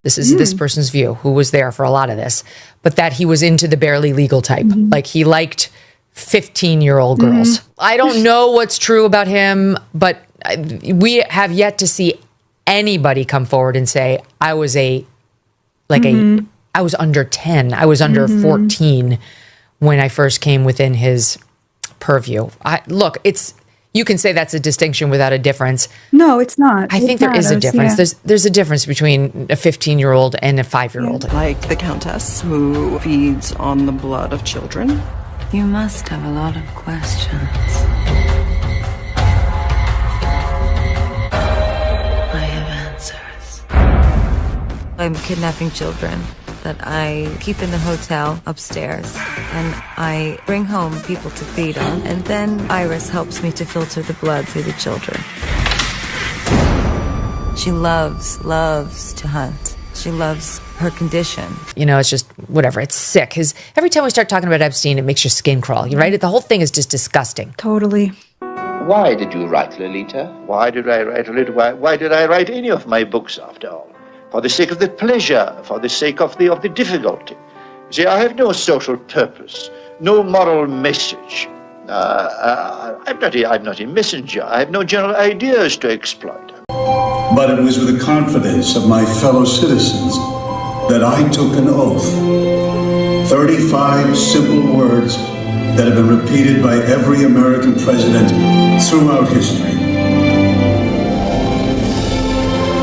This is this person's view, who was there for a lot of this, but that he was into the barely legal type. Like he liked 15-year-old girls. I don't know what's true about him, but we have yet to see anybody come forward and say, I was I was under 10. I was under 14 when I first came within his purview. Look, you can say that's a distinction without a difference. No, it's not. I think there is a difference. Yeah. There's a difference between a 15-year-old and a 5-year-old. Yeah. Like the Countess who feeds on the blood of children. You must have a lot of questions. I have answers. I'm kidnapping children that I keep in the hotel upstairs, and I bring home people to feed on, and then Iris helps me to filter the blood through the children. She loves to hunt. She loves her condition. You know, it's just whatever. It's sick. Every time we start talking about Epstein, it makes your skin crawl. You right? The whole thing is just disgusting. Totally. Why did you write Lolita? Why did I write Lolita? Why did I write any of my books, after all? For the sake of the pleasure, for the sake of the difficulty. See, I have no social purpose, no moral message. I'm not a messenger. I have no general ideas to exploit. But it was with the confidence of my fellow citizens that I took an oath. 35 simple words that have been repeated by every American president throughout history.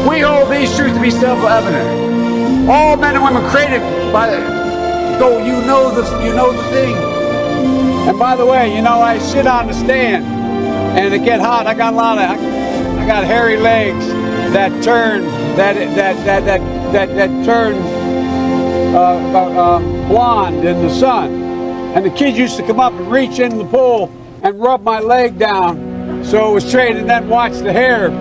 We hold these truths to be self-evident. All men and women created by you know the thing. And by the way, I sit on the stand and it get hot. I got hairy legs that turn blonde in the sun. And the kids used to come up and reach in the pool and rub my leg down so it was straight, and then watch the hair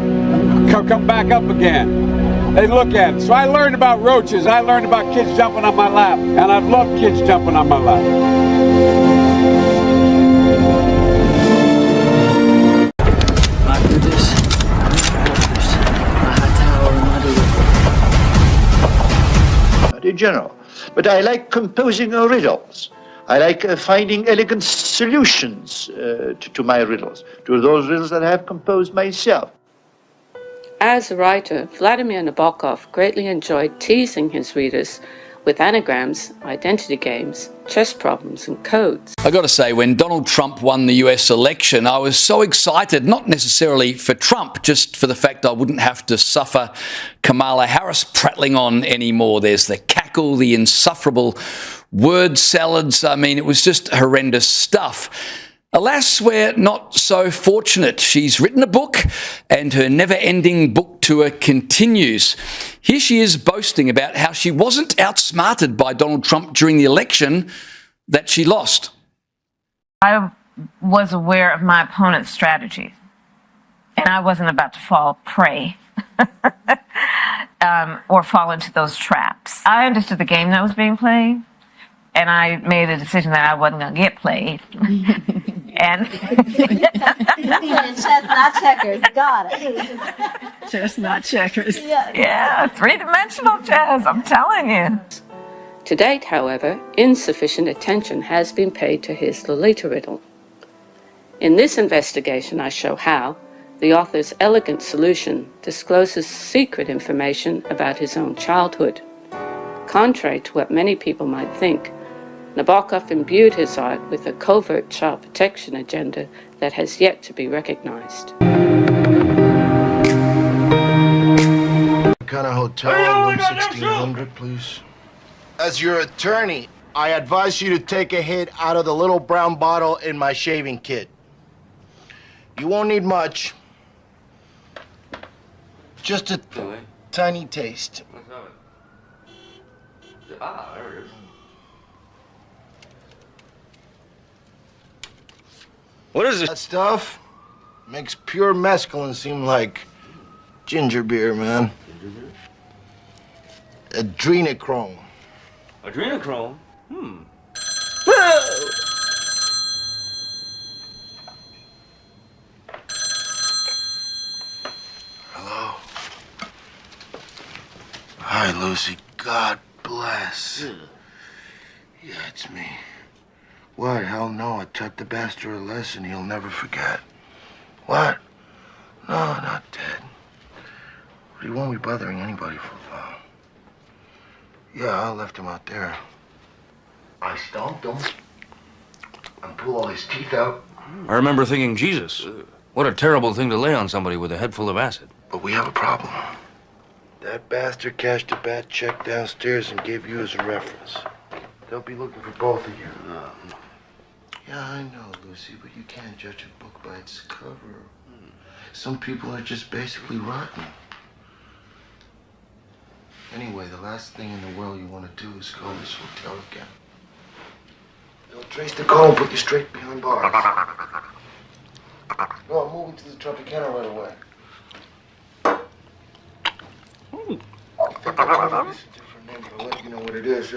come back up again. They look at it. So I learned about roaches. I learned about kids jumping on my lap. And I've loved kids jumping on my lap. In general. But I like composing riddles. I like finding elegant solutions to my riddles, to those riddles that I have composed myself. As a writer, Vladimir Nabokov greatly enjoyed teasing his readers with anagrams, identity games, chess problems, and codes. I got to say, when Donald Trump won the US election, I was so excited, not necessarily for Trump, just for the fact I wouldn't have to suffer Kamala Harris prattling on anymore. There's the cackle, the insufferable word salads. I mean, it was just horrendous stuff. Alas, we're not so fortunate. She's written a book and her never-ending book tour continues. Here she is boasting about how she wasn't outsmarted by Donald Trump during the election that she lost. I was aware of my opponent's strategies, and I wasn't about to fall prey or fall into those traps. I understood the game that was being played, and I made a decision that I wasn't going to get played. And chess, not checkers. Got it. Chess, not checkers. Yeah, three-dimensional chess, I'm telling you. To date, however, insufficient attention has been paid to his Lolita riddle. In this investigation, I show how the author's elegant solution discloses secret information about his own childhood. Contrary to what many people might think, Nabokov imbued his art with a covert child protection agenda that has yet to be recognized. What kind of hotel room 1600, please? As your attorney, I advise you to take a hit out of the little brown bottle in my shaving kit. You won't need much. Just a tiny taste. Ah, there it is. What is this? That stuff makes pure mescaline seem like ginger beer, man. Ginger beer? Adrenochrome. Adrenochrome? Hello. Hi, Lucy. God bless. Yeah, it's me. What? Hell no. I taught the bastard a lesson he'll never forget. What? No, not dead. But he won't be bothering anybody for a while. Yeah, I left him out there. I stomped him and pulled all his teeth out. I remember thinking, Jesus, what a terrible thing to lay on somebody with a head full of acid. But we have a problem. That bastard cashed a bad check downstairs and gave you as a reference. They'll be looking for both of you. Yeah, I know, Lucy, but you can't judge a book by its cover. Some people are just basically rotten. Anyway, the last thing in the world you want to do is go to this hotel again. They'll trace the call and put you straight behind bars. No, I'm moving to the Tropicana right away. I think I'll tell you this is a different name, but I'll let you know what it is.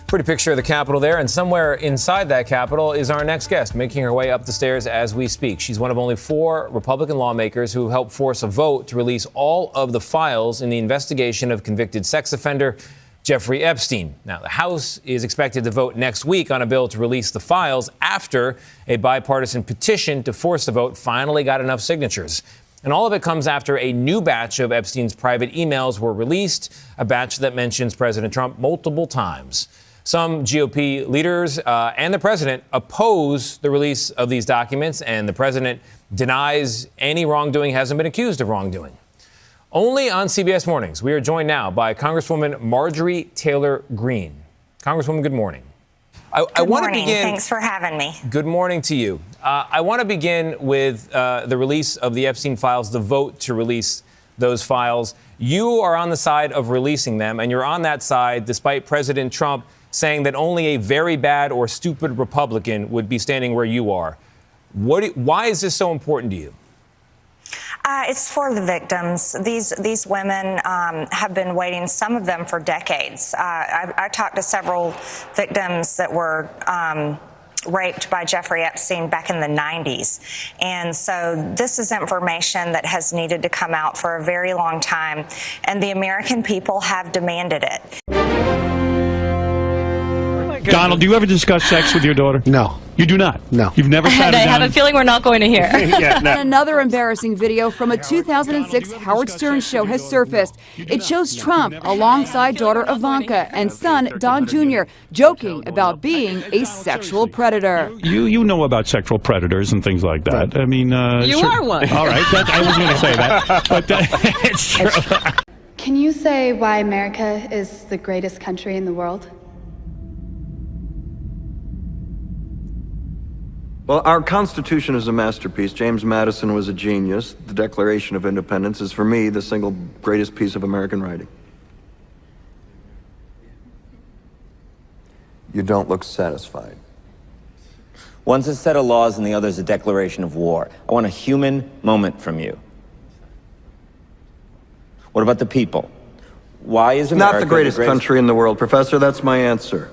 Pretty picture of the Capitol there, and somewhere inside that Capitol is our next guest, making her way up the stairs as we speak. She's one of only 4 Republican lawmakers who helped force a vote to release all of the files in the investigation of convicted sex offender Jeffrey Epstein. Now, the House is expected to vote next week on a bill to release the files after a bipartisan petition to force the vote finally got enough signatures. And all of it comes after a new batch of Epstein's private emails were released, a batch that mentions President Trump multiple times. Some GOP leaders and the president oppose the release of these documents, and the president denies any wrongdoing, hasn't been accused of wrongdoing. Only on CBS Mornings, we are joined now by Congresswoman Marjorie Taylor Greene. Congresswoman, good morning. I want to begin. Thanks for having me. Good morning to you. I want to begin with the release of the Epstein files, the vote to release those files. You are on the side of releasing them, and you're on that side despite President Trump saying that only a very bad or stupid Republican would be standing where you are. Why is this so important to you? It's for the victims. These women have been waiting, some of them for decades. I talked to several victims that were raped by Jeffrey Epstein back in the 90s. And so this is information that has needed to come out for a very long time, and the American people have demanded it. Donald, do you ever discuss sex with your daughter? No. You do not? No. You've never sat And I have a feeling we're not going to hear. Yeah, no. Another embarrassing video from a 2006 Howard Stern show has surfaced. It shows Trump alongside daughter Ivanka and son Don Jr. joking about being a sexual predator. You know about sexual predators and things like that. I mean, You are one. All right, I wasn't going to say that, but it's true. Can you say why America is the greatest country in the world? Well, our Constitution is a masterpiece. James Madison was a genius. The Declaration of Independence is, for me, the single greatest piece of American writing. You don't look satisfied. One's a set of laws and the other's a declaration of war. I want a human moment from you. What about the people? Why is America Not the greatest country in the world, Professor. That's my answer.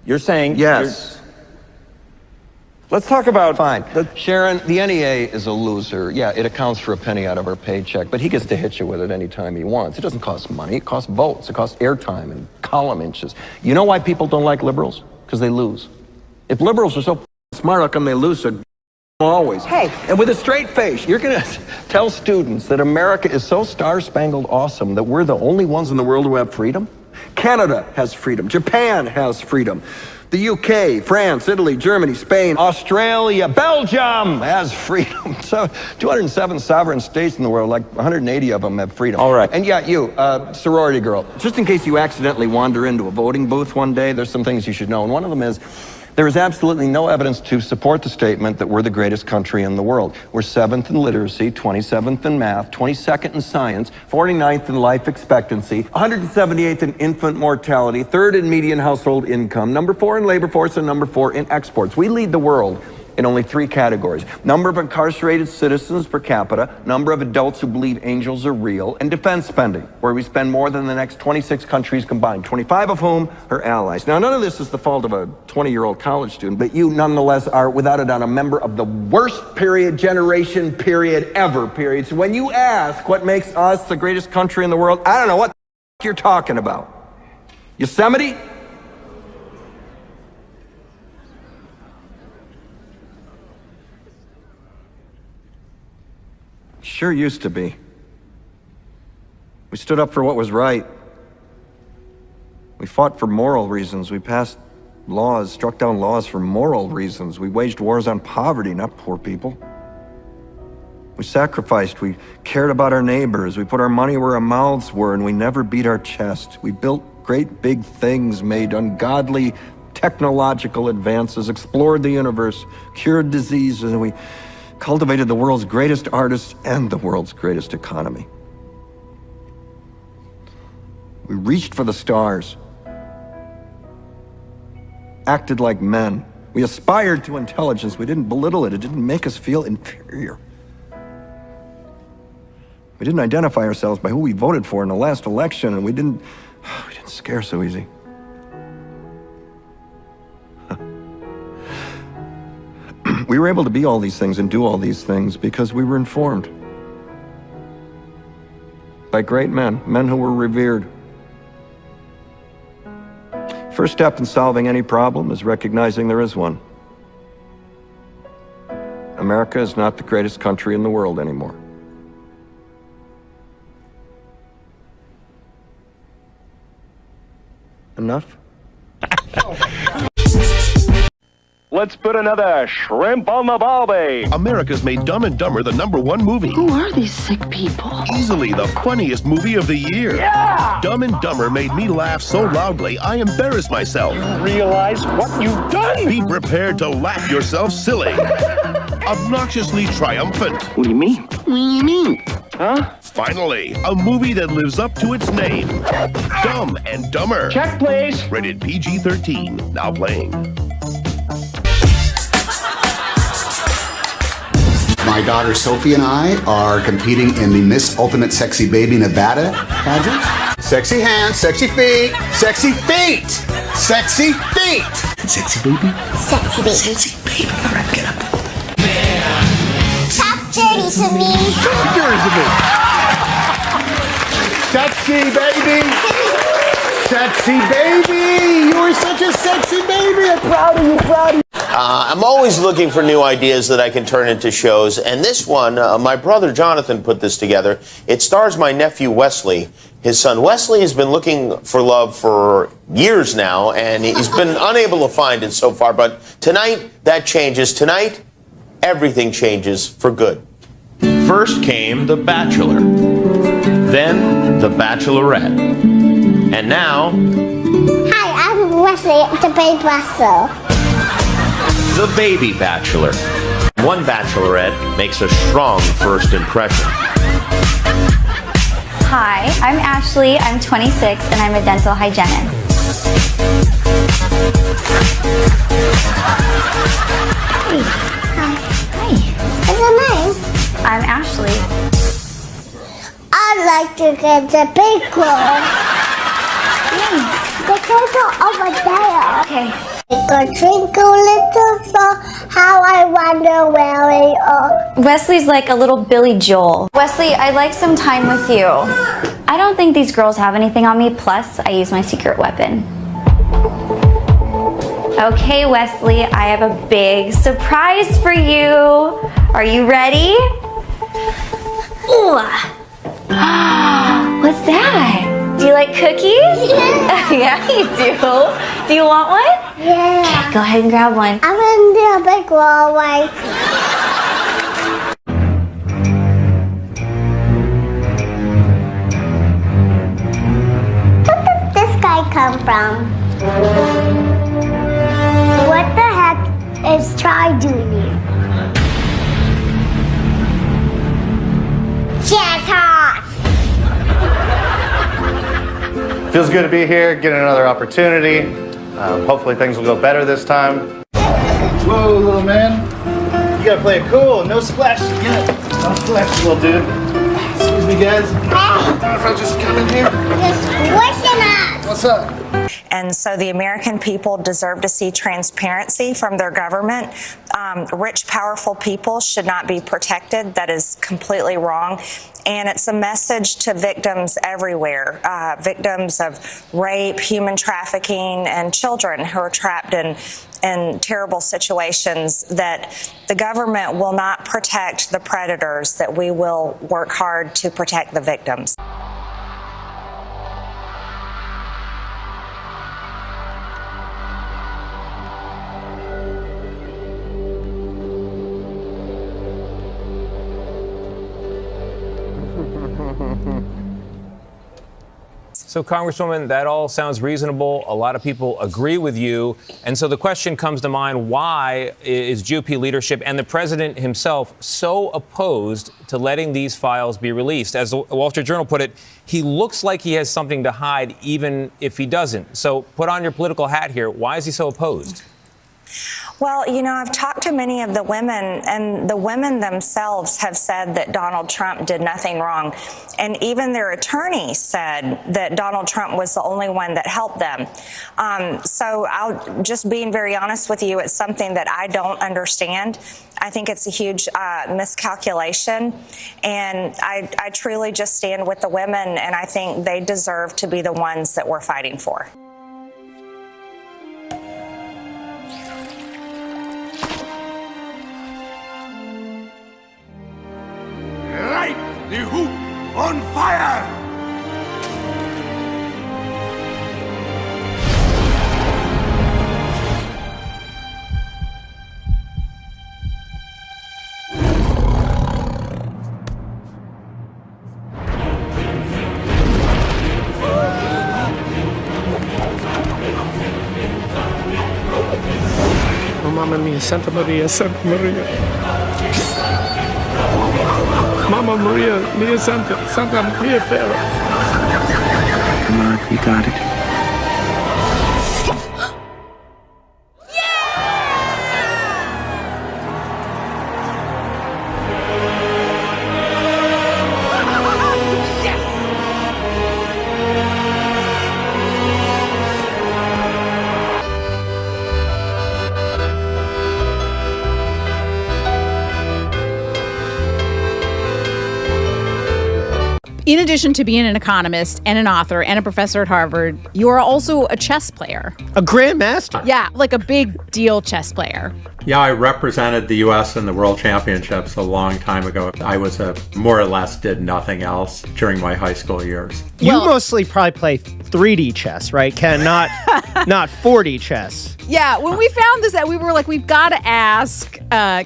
You're saying... Yes. Let's talk about... Fine. Sharon, the NEA is a loser. Yeah, it accounts for a penny out of our paycheck, but he gets to hit you with it anytime he wants. It doesn't cost money. It costs votes. It costs airtime and column inches. You know why people don't like liberals? Because they lose. If liberals are so smart, how come they lose so always? Hey, and with a straight face, you're going to tell students that America is so star-spangled awesome that we're the only ones in the world who have freedom? Canada has freedom. Japan has freedom. The UK, France, Italy, Germany, Spain, Australia, Belgium has freedom. So 207 sovereign states in the world, like 180 of them have freedom. All right. And yeah, you, sorority girl, just in case you accidentally wander into a voting booth one day, there's some things you should know. And one of them is, there is absolutely no evidence to support the statement that we're the greatest country in the world. We're 7th in literacy, 27th in math, 22nd in science, 49th in life expectancy, 178th in infant mortality, 3rd in median household income, number 4 in labor force, and number 4 in exports. We lead the world in only 3 categories: number of incarcerated citizens per capita, number of adults who believe angels are real, and defense spending, where we spend more than the next 26 countries combined, 25 of whom are allies. Now, none of this is the fault of a 20-year-old college student, but you nonetheless are, without a doubt, a member of the worst generation ever. So when you ask what makes us the greatest country in the world, I don't know what you're talking about. Yosemite? Sure used to be. We stood up for what was right. We fought for moral reasons. We passed laws, struck down laws for moral reasons. We waged wars on poverty, not poor people. We sacrificed. We cared about our neighbors. We put our money where our mouths were, and we never beat our chest. We built great big things, made ungodly technological advances, explored the universe, cured diseases, and we cultivated the world's greatest artists and the world's greatest economy. We reached for the stars, acted like men. We aspired to intelligence. We didn't belittle it. It didn't make us feel inferior. We didn't identify ourselves by who we voted for in the last election, and we didn't scare so easy. We were able to be all these things and do all these things because we were informed by great men who were revered. First step in solving any problem is recognizing there is one. America is not the greatest country in the world anymore. Enough? Let's put another shrimp on the barbie. America's made Dumb and Dumber the #1 movie. Who are these sick people? Easily the funniest movie of the year. Yeah! Dumb and Dumber made me laugh so loudly I embarrassed myself. Realize what you've done? Be prepared to laugh yourself silly. Obnoxiously triumphant. What do you mean? What do you mean? Huh? Finally, a movie that lives up to its name. Dumb and Dumber. Check, please. Rated PG-13. Now playing. My daughter Sophie and I are competing in the Miss Ultimate Sexy Baby Nevada pageant. Sexy hands, sexy feet, sexy feet, sexy feet. Sexy baby? Sexy baby. Sexy baby. All right, get up. Talk dirty to me. Talk dirty to me. Sexy baby. Sexy baby. You are such a sexy baby. I'm proud of you, proud of you. I'm always looking for new ideas that I can turn into shows, and this one, my brother Jonathan put this together. It stars my nephew Wesley. His son Wesley has been looking for love for years now, and he's been unable to find it so far, but tonight that changes. Tonight, everything changes for good. First came The Bachelor, then The Bachelorette, and now... Hi, I'm Wesley, the baby Bachelor. The Baby Bachelor. One bachelorette makes a strong first impression. Hi, I'm Ashley. I'm 26 and I'm a dental hygienist. Hey. Hi. What's your name? I'm Ashley. I'd like to get the big one. The turtle over there. Okay. Twinkle, twinkle, little star, how I wonder where we are. Wesley's like a little Billy Joel. Wesley, I'd like some time with you. I don't think these girls have anything on me, plus I use my secret weapon. Okay, Wesley, I have a big surprise for you. Are you ready? Ooh. What's that? Do you like cookies? Yeah. Yeah, you do. Do you want one? Yeah. Okay, go ahead and grab one. I'm gonna do a big one, like. Where did this guy come from? What the heck is Try doing here? Jazz hot! Feels good to be here, get another opportunity. Hopefully things will go better this time. Whoa, little man. You gotta play it cool. No splash. No splash, little dude. Excuse me, guys. If I just come in here. What's up? And so the American people deserve to see transparency from their government. Rich, powerful people should not be protected. That is completely wrong. And it's a message to victims everywhere, victims of rape, human trafficking, and children who are trapped in terrible situations, that the government will not protect the predators, that we will work hard to protect the victims. So, Congresswoman, that all sounds reasonable. A lot of people agree with you. And so the question comes to mind, why is GOP leadership and the president himself so opposed to letting these files be released? As the Wall Street Journal put it, he looks like he has something to hide, even if he doesn't. So put on your political hat here. Why is he so opposed? Well, you know, I've talked to many of the women, and the women themselves have said that Donald Trump did nothing wrong. And even their attorney said that Donald Trump was the only one that helped them. So I'll just being very honest with you, it's something that I don't understand. I think it's a huge miscalculation. And I truly just stand with the women, and I think they deserve to be the ones that we're fighting for. Light the hoop on fire! Oh, Mamma mia, Santa Maria, Santa Maria. Mama Maria, Mia Santa Maria Farah. Come on, you got it. In addition to being an economist and an author and a professor at Harvard, you are also a chess player. A grandmaster? Yeah, like a big deal chess player. Yeah, I represented the U.S. in the World Championships a long time ago. I was more or less did nothing else during my high school years. You mostly probably play 3D chess, right, Ken? Not 4D chess. Yeah, when we found this out, we were like, we've got to ask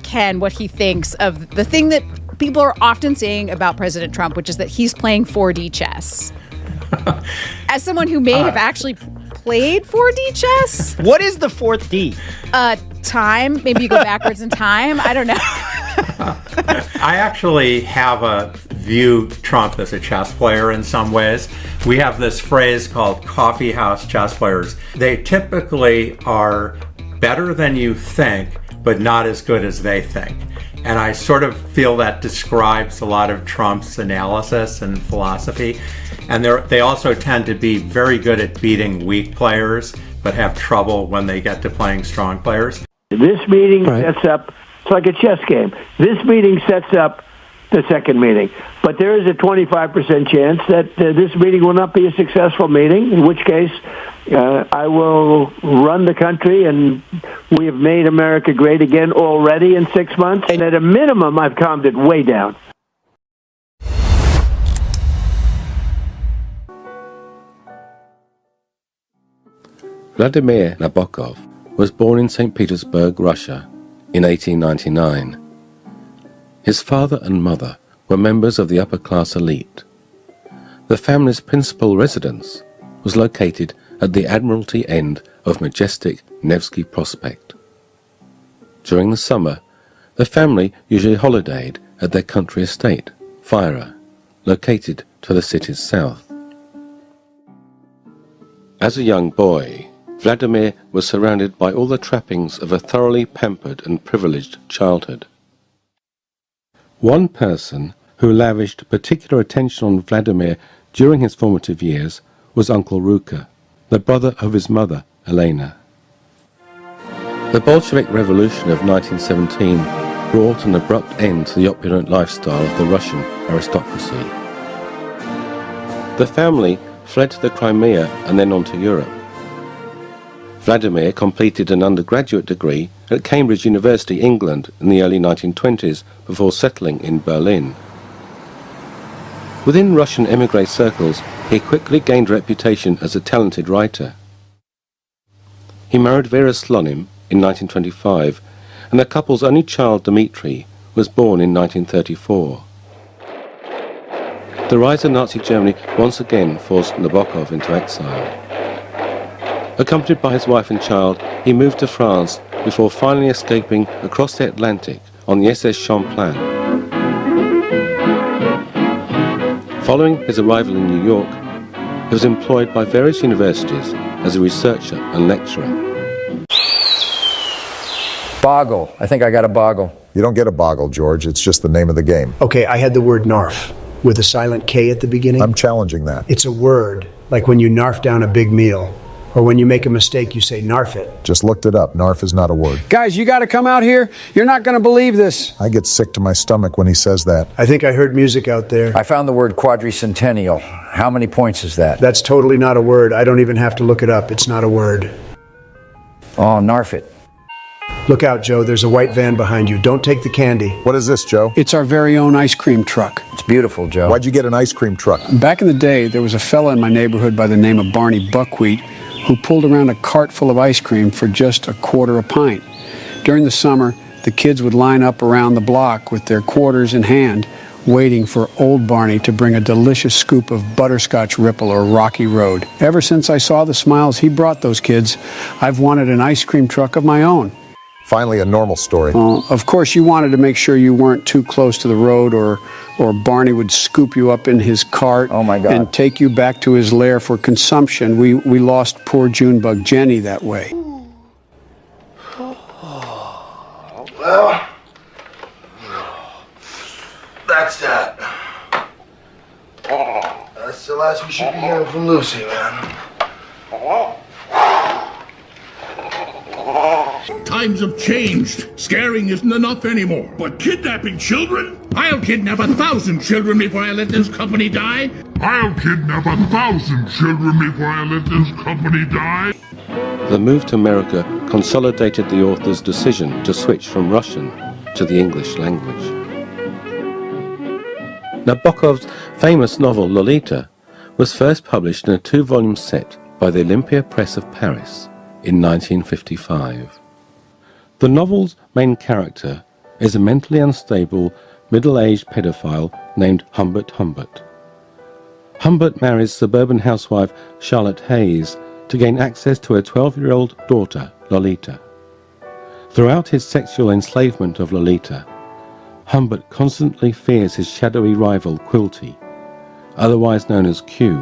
Ken what he thinks of the thing that people are often saying about President Trump, which is that he's playing 4D chess. As someone who may have actually played 4D chess. What is the fourth D? Time. Maybe you go backwards in time. I don't know. I actually view Trump as a chess player in some ways. We have this phrase called coffee house chess players. They typically are better than you think, but not as good as they think. And I sort of feel that describes a lot of Trump's analysis and philosophy. And they also tend to be very good at beating weak players, but have trouble when they get to playing strong players. This meeting sets up, it's like a chess game. This meeting sets up the second meeting. But there is a 25% chance that this meeting will not be a successful meeting, in which case I will run the country, and we have made America great again already in 6 months. And at a minimum, I've calmed it way down. Vladimir Nabokov was born in St. Petersburg, Russia, in 1899. His father and mother were members of the upper-class elite. The family's principal residence was located at the Admiralty end of majestic Nevsky Prospect. During the summer, the family usually holidayed at their country estate, Vyra, located to the city's south. As a young boy, Vladimir was surrounded by all the trappings of a thoroughly pampered and privileged childhood. One person who lavished particular attention on Vladimir during his formative years was Uncle Ruka, the brother of his mother, Elena. The Bolshevik Revolution of 1917 brought an abrupt end to the opulent lifestyle of the Russian aristocracy. The family fled to the Crimea and then on to Europe. Vladimir completed an undergraduate degree at Cambridge University, England, in the early 1920s before settling in Berlin. Within Russian émigré circles, he quickly gained a reputation as a talented writer. He married Vera Slonim in 1925, and the couple's only child, Dmitry, was born in 1934. The rise of Nazi Germany once again forced Nabokov into exile. Accompanied by his wife and child, he moved to France before finally escaping across the Atlantic on the SS Champlain. Following his arrival in New York, he was employed by various universities as a researcher and lecturer. Boggle. I think I got a boggle. You don't get a boggle, George. It's just the name of the game. Okay, I had the word narf with a silent K at the beginning. I'm challenging that. It's a word, like when you narf down a big meal. Or when you make a mistake, you say narf it. Just looked it up. Narf is not a word. Guys, you got to come out here. You're not going to believe this. I get sick to my stomach when he says that. I think I heard music out there. I found the word quadricentennial. How many points is that? That's totally not a word. I don't even have to look it up. It's not a word. Oh, narf it. Look out, Joe. There's a white van behind you. Don't take the candy. What is this, Joe? It's our very own ice cream truck. It's beautiful, Joe. Why'd you get an ice cream truck? Back in the day, there was a fella in my neighborhood by the name of Barney Buckwheat who pulled around a cart full of ice cream for just $0.25 a pint. During the summer, the kids would line up around the block with their quarters in hand, waiting for old Barney to bring a delicious scoop of butterscotch Ripple or Rocky Road. Ever since I saw the smiles he brought those kids, I've wanted an ice cream truck of my own. Finally, a normal story. Of course, you wanted to make sure you weren't too close to the road or Barney would scoop you up in his cart and take you back to his lair for consumption. We lost poor Junebug Jenny that way. Well, that's that. That's the last we should be hearing from Lucy, man. Times have changed. Scaring isn't enough anymore. But kidnapping children? I'll kidnap 1,000 children before I let this company die. I'll kidnap 1,000 children before I let this company die. The move to America consolidated the author's decision to switch from Russian to the English language. Nabokov's famous novel Lolita was first published in a 2-volume set by the Olympia Press of Paris in 1955. The novel's main character is a mentally unstable, middle-aged pedophile named Humbert Humbert. Humbert marries suburban housewife Charlotte Hayes to gain access to her 12-year-old daughter, Lolita. Throughout his sexual enslavement of Lolita, Humbert constantly fears his shadowy rival, Quilty, otherwise known as Q,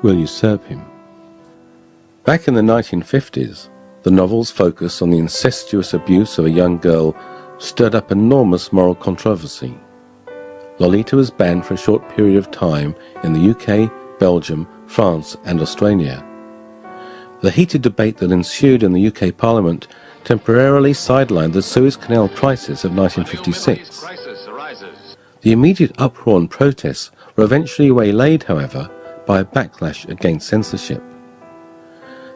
will usurp him. Back in the 1950s, the novel's focus on the incestuous abuse of a young girl stirred up enormous moral controversy. Lolita was banned for a short period of time in the UK, Belgium, France and Australia. The heated debate that ensued in the UK Parliament temporarily sidelined the Suez Canal crisis of 1956. The immediate uproar and protests were eventually waylaid, however, by a backlash against censorship.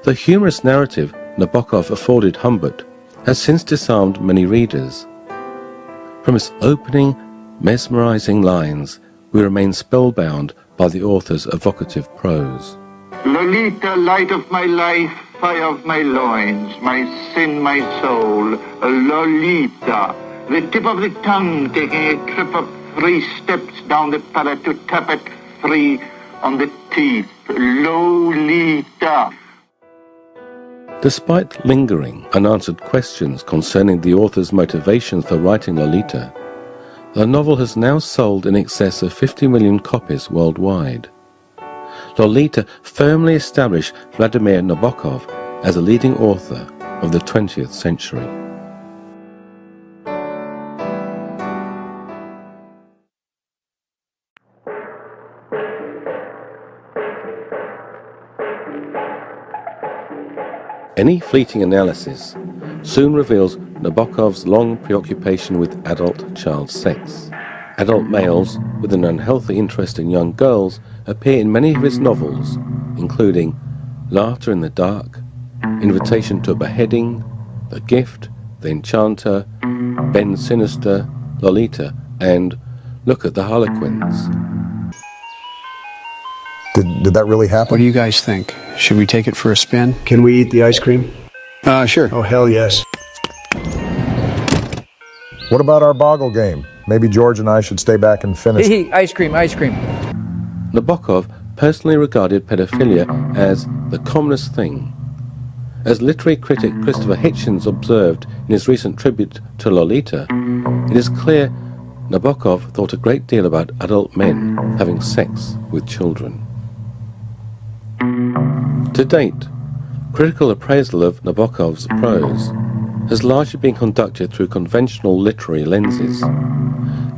The humorous narrative Nabokov afforded Humbert has since disarmed many readers. From its opening, mesmerizing lines, we remain spellbound by the author's evocative prose. Lolita, light of my life, fire of my loins, my sin, my soul, Lolita, the tip of the tongue taking a trip of 3 steps down the palate to tap it free on the teeth, Lolita. Despite lingering unanswered questions concerning the author's motivations for writing Lolita, the novel has now sold in excess of 50 million copies worldwide. Lolita firmly established Vladimir Nabokov as a leading author of the 20th century. Any fleeting analysis soon reveals Nabokov's long preoccupation with adult child sex. Adult males with an unhealthy interest in young girls appear in many of his novels, including Laughter in the Dark, Invitation to a Beheading, The Gift, The Enchanter, Ben Sinister, Lolita, and Look at the Harlequins. Did that really happen? What do you guys think? Should we take it for a spin? Can we eat the ice cream? Sure. Oh, hell yes. What about our boggle game? Maybe George and I should stay back and finish. Hey, ice cream, ice cream. Nabokov personally regarded pedophilia as the commonest thing. As literary critic Christopher Hitchens observed in his recent tribute to Lolita, it is clear Nabokov thought a great deal about adult men having sex with children. To date, critical appraisal of Nabokov's prose has largely been conducted through conventional literary lenses.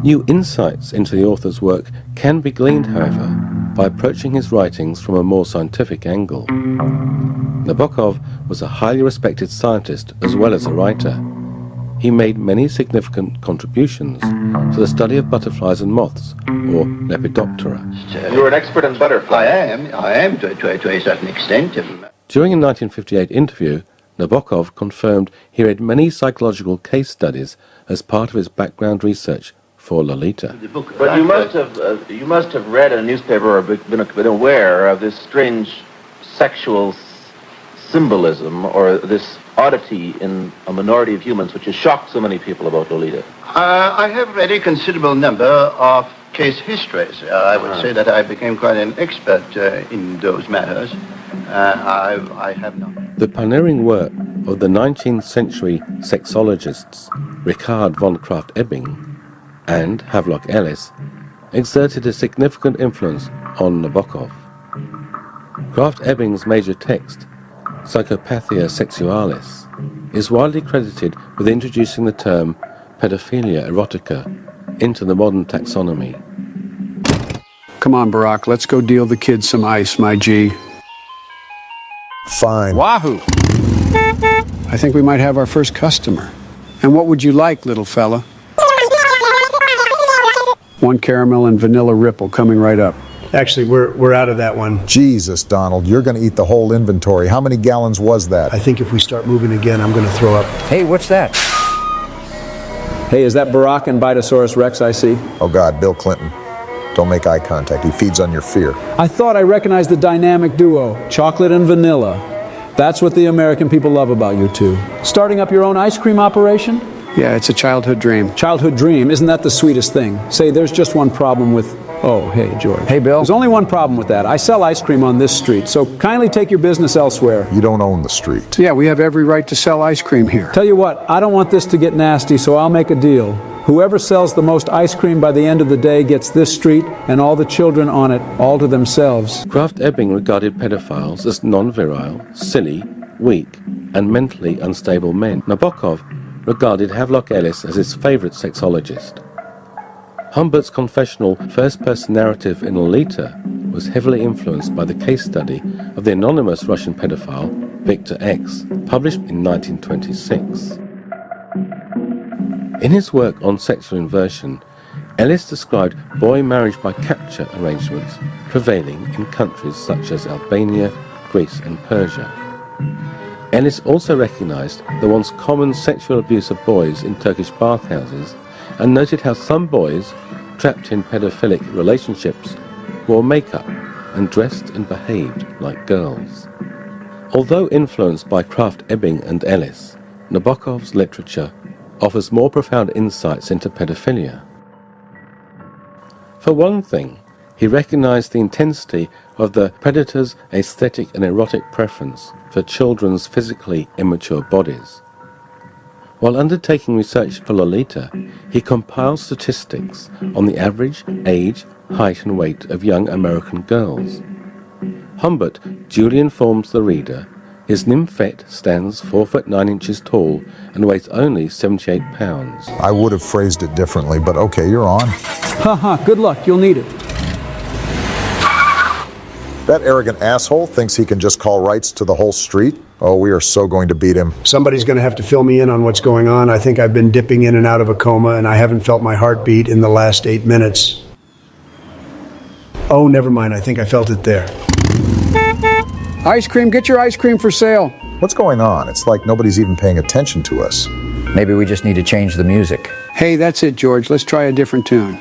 New insights into the author's work can be gleaned, however, by approaching his writings from a more scientific angle. Nabokov was a highly respected scientist as well as a writer. He made many significant contributions to the study of butterflies and moths, or Lepidoptera. You're an expert in butterflies. I am to a certain extent. During a 1958 interview, Nabokov confirmed he read many psychological case studies as part of his background research for Lolita. But you must have read in a newspaper or been aware of this strange sexual symbolism or this oddity in a minority of humans which has shocked so many people about Lolita. I have read a considerable number of case histories. I would say that I became quite an expert in those matters. I have not. The pioneering work of the 19th century sexologists Richard von Krafft-Ebing and Havelock Ellis exerted a significant influence on Nabokov. Krafft-Ebing's major text, Psychopathia Sexualis, is widely credited with introducing the term pedophilia erotica into the modern taxonomy. Come on, Barack, let's go deal the kids some ice, my G. Fine. Wahoo! I think we might have our first customer. And what would you like, little fella? One caramel and vanilla ripple coming right up. Actually, we're out of that one. Jesus, Donald, you're going to eat the whole inventory. How many gallons was that? I think if we start moving again, I'm going to throw up. Hey, what's that? Hey, is that Barack and Bitosaurus Rex I see? Oh, God, Bill Clinton. Don't make eye contact. He feeds on your fear. I thought I recognized the dynamic duo, chocolate and vanilla. That's what the American people love about you two. Starting up your own ice cream operation? Yeah, it's a childhood dream. Childhood dream, isn't that the sweetest thing? Say, there's just one problem with... Oh, hey, George. Hey, Bill. There's only one problem with that. I sell ice cream on this street, so kindly take your business elsewhere. You don't own the street. Yeah, we have every right to sell ice cream here. Tell you what, I don't want this to get nasty, so I'll make a deal. Whoever sells the most ice cream by the end of the day gets this street and all the children on it, all to themselves. Krafft-Ebing regarded pedophiles as non-virile, silly, weak, and mentally unstable men. Nabokov regarded Havelock Ellis as his favorite sexologist. Humbert's confessional first-person narrative in Lolita was heavily influenced by the case study of the anonymous Russian pedophile Victor X, published in 1926. In his work on sexual inversion, Ellis described boy marriage by capture arrangements prevailing in countries such as Albania, Greece, and Persia. Ellis also recognized the once common sexual abuse of boys in Turkish bathhouses and noted how some boys, trapped in pedophilic relationships, wore makeup and dressed and behaved like girls. Although influenced by Krafft-Ebing and Ellis, Nabokov's literature offers more profound insights into pedophilia. For one thing, he recognized the intensity of the predator's aesthetic and erotic preference for children's physically immature bodies. While undertaking research for Lolita, he compiled statistics on the average age, height and weight of young American girls. Humbert duly informs the reader His nymphette stands 4 foot 9 inches tall and weighs only 78 pounds. I would have phrased it differently, but okay, you're on. Haha, good luck, you'll need it. That arrogant asshole thinks he can just call rights to the whole street. Oh, we are so going to beat him. Somebody's going to have to fill me in on what's going on. I think I've been dipping in and out of a coma, and I haven't felt my heartbeat in the last 8 minutes. Oh, never mind. I think I felt it there. Ice cream, get your ice cream for sale. What's going on? It's like nobody's even paying attention to us. Maybe we just need to change the music. Hey, that's it, George. Let's try a different tune.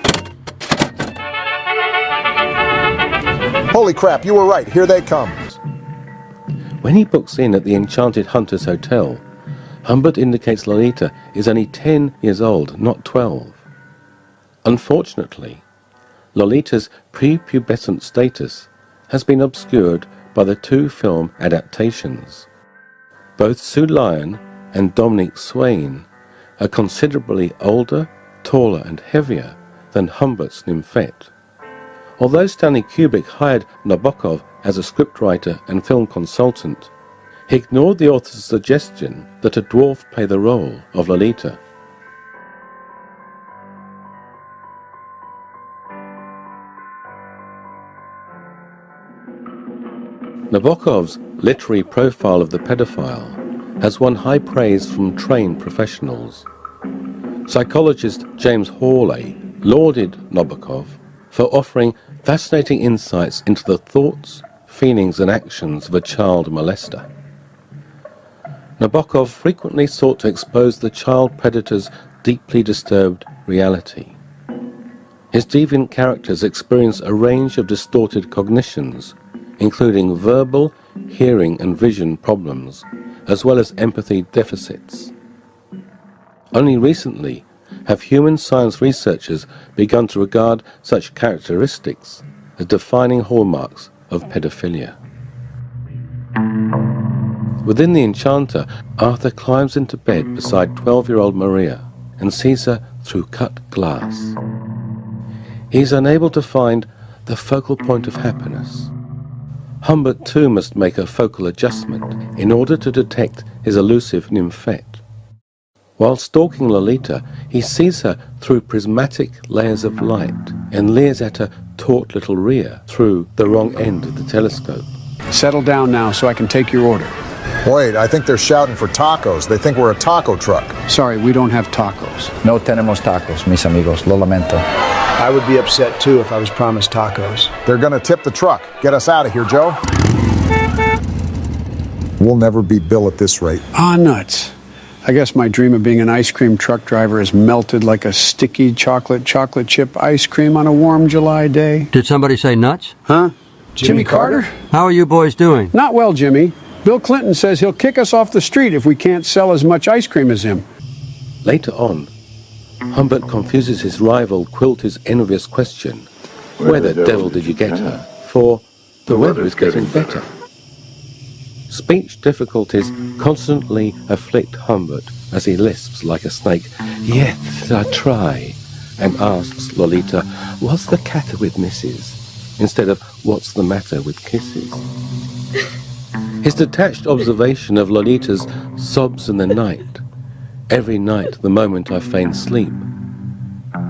Holy crap, you were right. Here they come. When he books in at the Enchanted Hunters Hotel, Humbert indicates Lolita is only 10 years old, not 12. Unfortunately, Lolita's prepubescent status has been obscured by the 2 film adaptations. Both Sue Lyon and Dominic Swain are considerably older, taller and heavier than Humbert's nymphette. Although Stanley Kubrick hired Nabokov as a scriptwriter and film consultant, he ignored the author's suggestion that a dwarf play the role of Lolita. Nabokov's literary profile of the pedophile has won high praise from trained professionals. Psychologist James Hawley lauded Nabokov for offering fascinating insights into the thoughts, feelings and actions of a child molester. Nabokov frequently sought to expose the child predator's deeply disturbed reality. His deviant characters experience a range of distorted cognitions, including verbal, hearing and vision problems, as well as empathy deficits. Only recently have human science researchers begun to regard such characteristics as defining hallmarks of pedophilia. Within the Enchanter, Arthur climbs into bed beside 12-year-old Maria and sees her through cut glass. He is unable to find the focal point of happiness. Humbert too must make a focal adjustment in order to detect his elusive nymphette. While stalking Lolita, he sees her through prismatic layers of light and leers at her taut little rear through the wrong end of the telescope. Settle down now so I can take your order. Wait, I think they're shouting for tacos. They think we're a taco truck. Sorry, we don't have tacos. No tenemos tacos, mis amigos. Lo lamento. I would be upset too if I was promised tacos. They're gonna tip the truck. Get us out of here, Joe. We'll never beat Bill at this rate. Ah, nuts. I guess my dream of being an ice cream truck driver has melted like a sticky chocolate chip ice cream on a warm July day. Did somebody say nuts? Huh? Jimmy Carter? How are you boys doing? Not well, Jimmy. Bill Clinton says he'll kick us off the street if we can't sell as much ice cream as him. Later on, Humbert confuses his rival Quilty's envious question, "Where the devil did you get her?" for "The weather is getting better." Speech difficulties constantly afflict Humbert as he lisps like a snake, "Yes, I try," and asks Lolita, "What's the catter with missus?" instead of "What's the matter with kisses?" His detached observation of Lolita's sobs in the night, "Every night the moment I feign sleep,"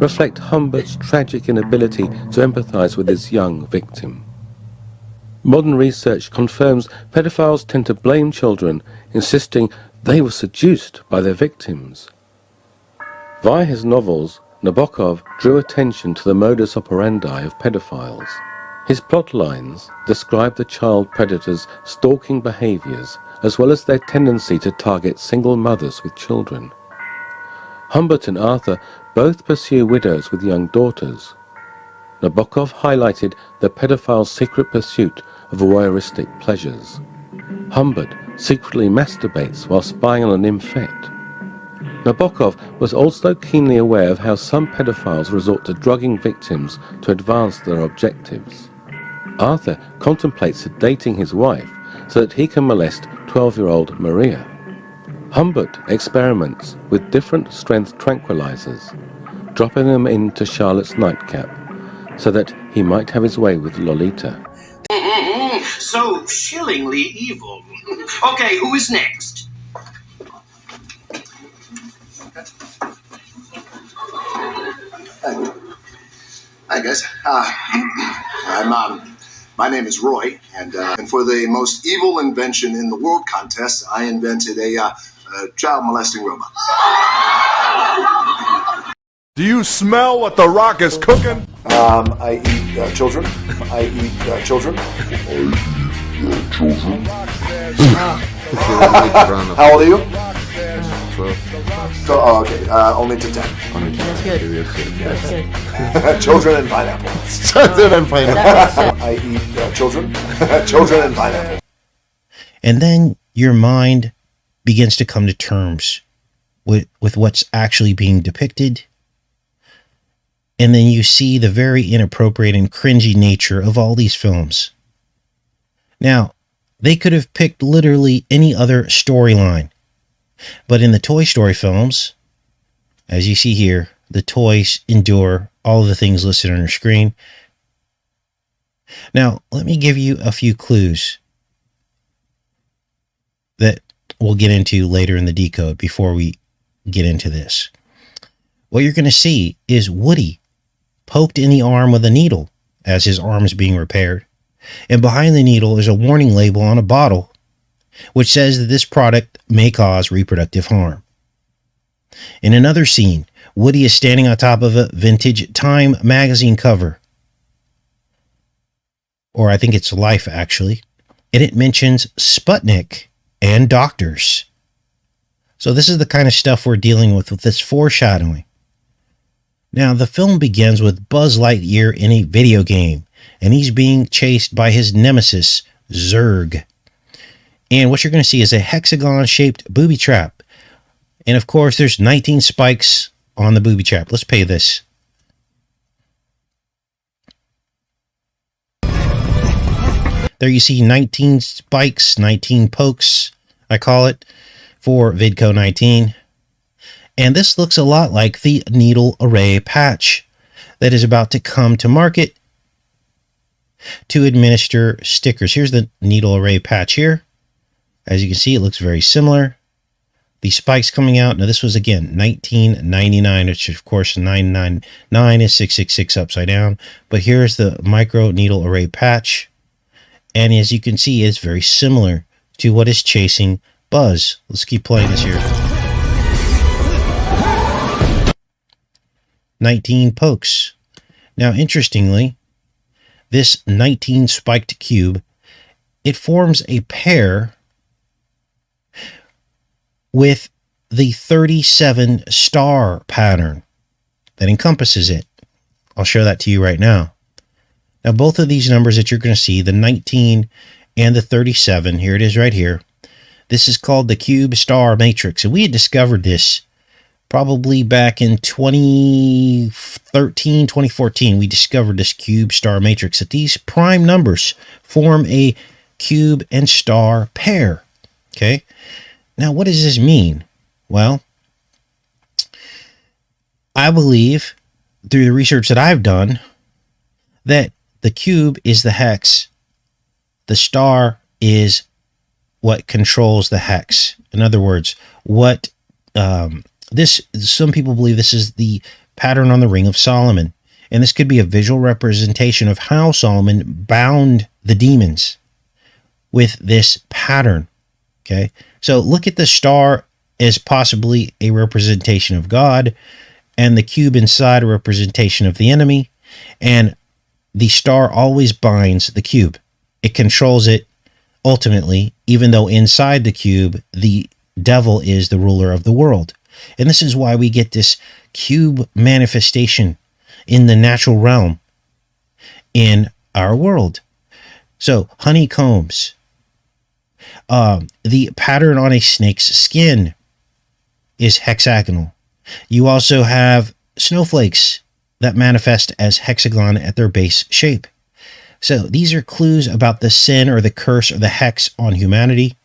reflect Humbert's tragic inability to empathize with his young victim. Modern research confirms pedophiles tend to blame children, insisting they were seduced by their victims. Via his novels, Nabokov drew attention to the modus operandi of pedophiles. His plotlines describe the child predators' stalking behaviors, as well as their tendency to target single mothers with children. Humbert and Arthur both pursue widows with young daughters. Nabokov highlighted the pedophile's secret pursuit of voyeuristic pleasures. Humbert secretly masturbates while spying on a nymphette. Nabokov was also keenly aware of how some pedophiles resort to drugging victims to advance their objectives. Arthur contemplates sedating his wife so that he can molest 12-year-old Maria. Humbert experiments with different strength tranquilizers, dropping them into Charlotte's nightcap so that he might have his way with Lolita. so chillingly evil. Okay, who is next? Hi guys. My name is Roy, and for the most evil invention in the world contest, I invented a child molesting robot. Do you smell what the Rock is cooking? I eat children. I eat children. How old are you? 12. Oh, okay. Only to 10. That's good. That's good. Children and pineapple. Children and pineapple. I eat children. Children and pineapple. And then your mind begins to come to terms with what's actually being depicted. And then you see the very inappropriate and cringy nature of all these films. Now, they could have picked literally any other storyline. But in the Toy Story films, as you see here, the toys endure all of the things listed on your screen. Now, let me give you a few clues that we'll get into later in the decode before we get into this. What you're going to see is Woody poked in the arm with a needle as his arm is being repaired. And behind the needle is a warning label on a bottle which says that this product may cause reproductive harm. In another scene, Woody is standing on top of a vintage Time magazine cover. Or I think it's Life, actually. And it mentions Sputnik and doctors. So this is the kind of stuff we're dealing with this foreshadowing. Now, the film begins with Buzz Lightyear in a video game, and he's being chased by his nemesis, Zurg. And what you're going to see is a hexagon-shaped booby trap. And of course, there's 19 spikes on the booby trap. Let's pay this. There you see 19 spikes, 19 pokes, I call it, for Vidco 19. And this looks a lot like the needle array patch that is about to come to market to administer stickers. Here's the needle array patch here. As you can see, it looks very similar. The spikes coming out. Now, this was, again, $19.99, which, of course, 999 is 666 upside down. But here's the micro needle array patch. And as you can see, it's very similar to what is chasing Buzz. Let's keep playing this here. 19 pokes. Now, interestingly, this 19 spiked cube, it forms a pair with the 37 star pattern that encompasses it. I'll show that to you right now. Now, both of these numbers that you're going to see, the 19 and the 37, here it is right here. This is called the cube star matrix. And we had discovered this probably back in 2013, 2014. We discovered this cube star matrix, that these prime numbers form a cube and star pair. Okay. Now, what does this mean? Well, I believe through the research that I've done that the cube is the hex. The star is what controls the hex. In other words, what some people believe this is the pattern on the Ring of Solomon. And this could be a visual representation of how Solomon bound the demons with this pattern. Okay. So look at the star as possibly a representation of God, and the cube inside a representation of the enemy. And the star always binds the cube. It controls it ultimately, even though inside the cube, the devil is the ruler of the world. And this is why we get this cube manifestation in the natural realm in our world. So honeycombs, the pattern on a snake's skin is hexagonal. You also have snowflakes that manifest as hexagon at their base shape. So these are clues about the sin or the curse or the hex on humanity.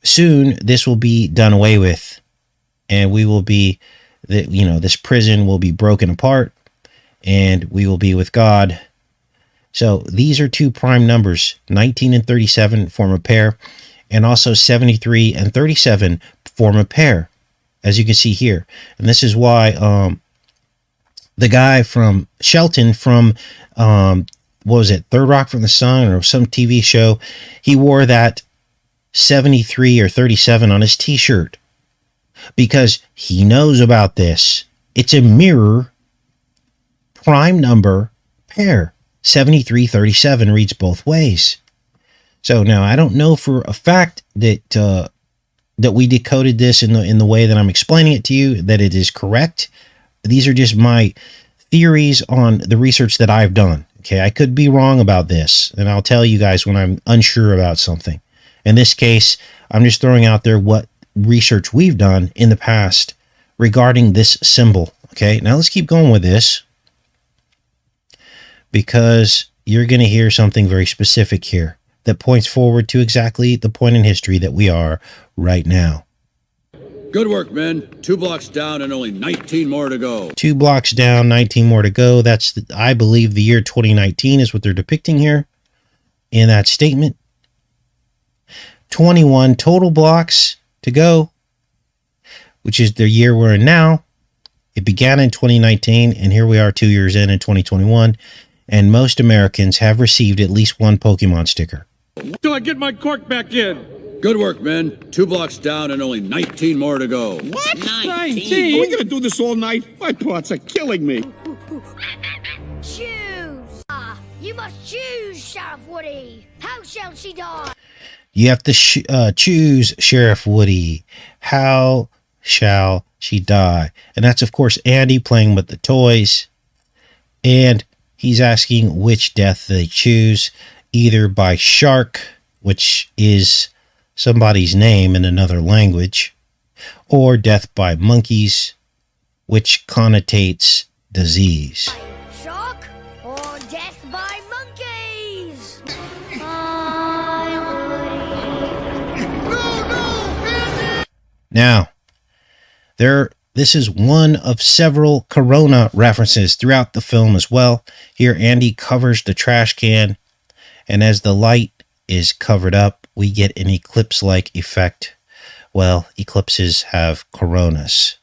Soon this will be done away with, and we will be, this prison will be broken apart, and we will be with God So these are two prime numbers. 19 and 37 form a pair, and also 73 and 37 form a pair, as you can see here. And this is why the guy from Shelton from, what was it, Third Rock from the Sun or some TV show, he wore that 73 or 37 on his t-shirt because he knows about this. It's a mirror prime number pair. 7337 reads both ways. So now I don't know for a fact that that we decoded this in the way that I'm explaining it to you, that it is correct. These are just my theories on the research that I've done. Okay, I could be wrong about this, and I'll tell you guys when I'm unsure about something. In this case, I'm just throwing out there what research we've done in the past regarding this symbol. Okay, now let's keep going with this, because you're going to hear something very specific here that points forward to exactly the point in history that we are right now. Good work, men. 2 blocks down and only 19 more to go. 2 blocks down, 19 more to go. That's, I believe, the year 2019 is what they're depicting here in that statement. 21 total blocks to go, which is the year we're in now. It began in 2019, and here we are 2 years in 2021, and most Americans have received at least one Pokemon sticker. Till I get my cork back in. Good work, men. 2 blocks down and only 19 more to go. What? 19? Are we gonna do this all night? My thoughts are killing me. Choose! You must choose, Sheriff Woody. How shall she die? You have to choose, Sheriff Woody. How shall she die? And that's, of course, Andy playing with the toys. And he's asking which death they choose, either by shark, which is somebody's name in another language, or death by monkeys, which connotates disease. Shock or death by monkeys? Now, this is one of several Corona references throughout the film as well. Here, Andy covers the trash can, and as the light is covered up, we get an eclipse-like effect. Well, eclipses have coronas.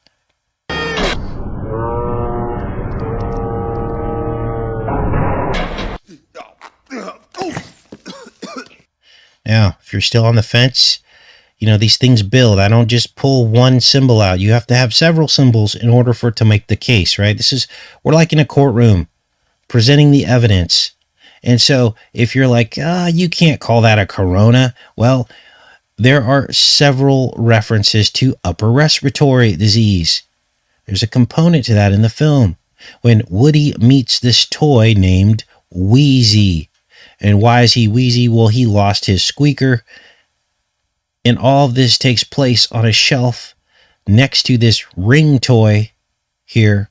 Now, if you're still on the fence, you know, these things build. I don't just pull one symbol out. You have to have several symbols in order for it to make the case, right? We're like in a courtroom presenting the evidence. And so if you're like, you can't call that a corona, well, there are several references to upper respiratory disease. There's a component to that in the film when Woody meets this toy named Wheezy. And why is he wheezy? Well, he lost his squeaker. And all of this takes place on a shelf next to this ring toy here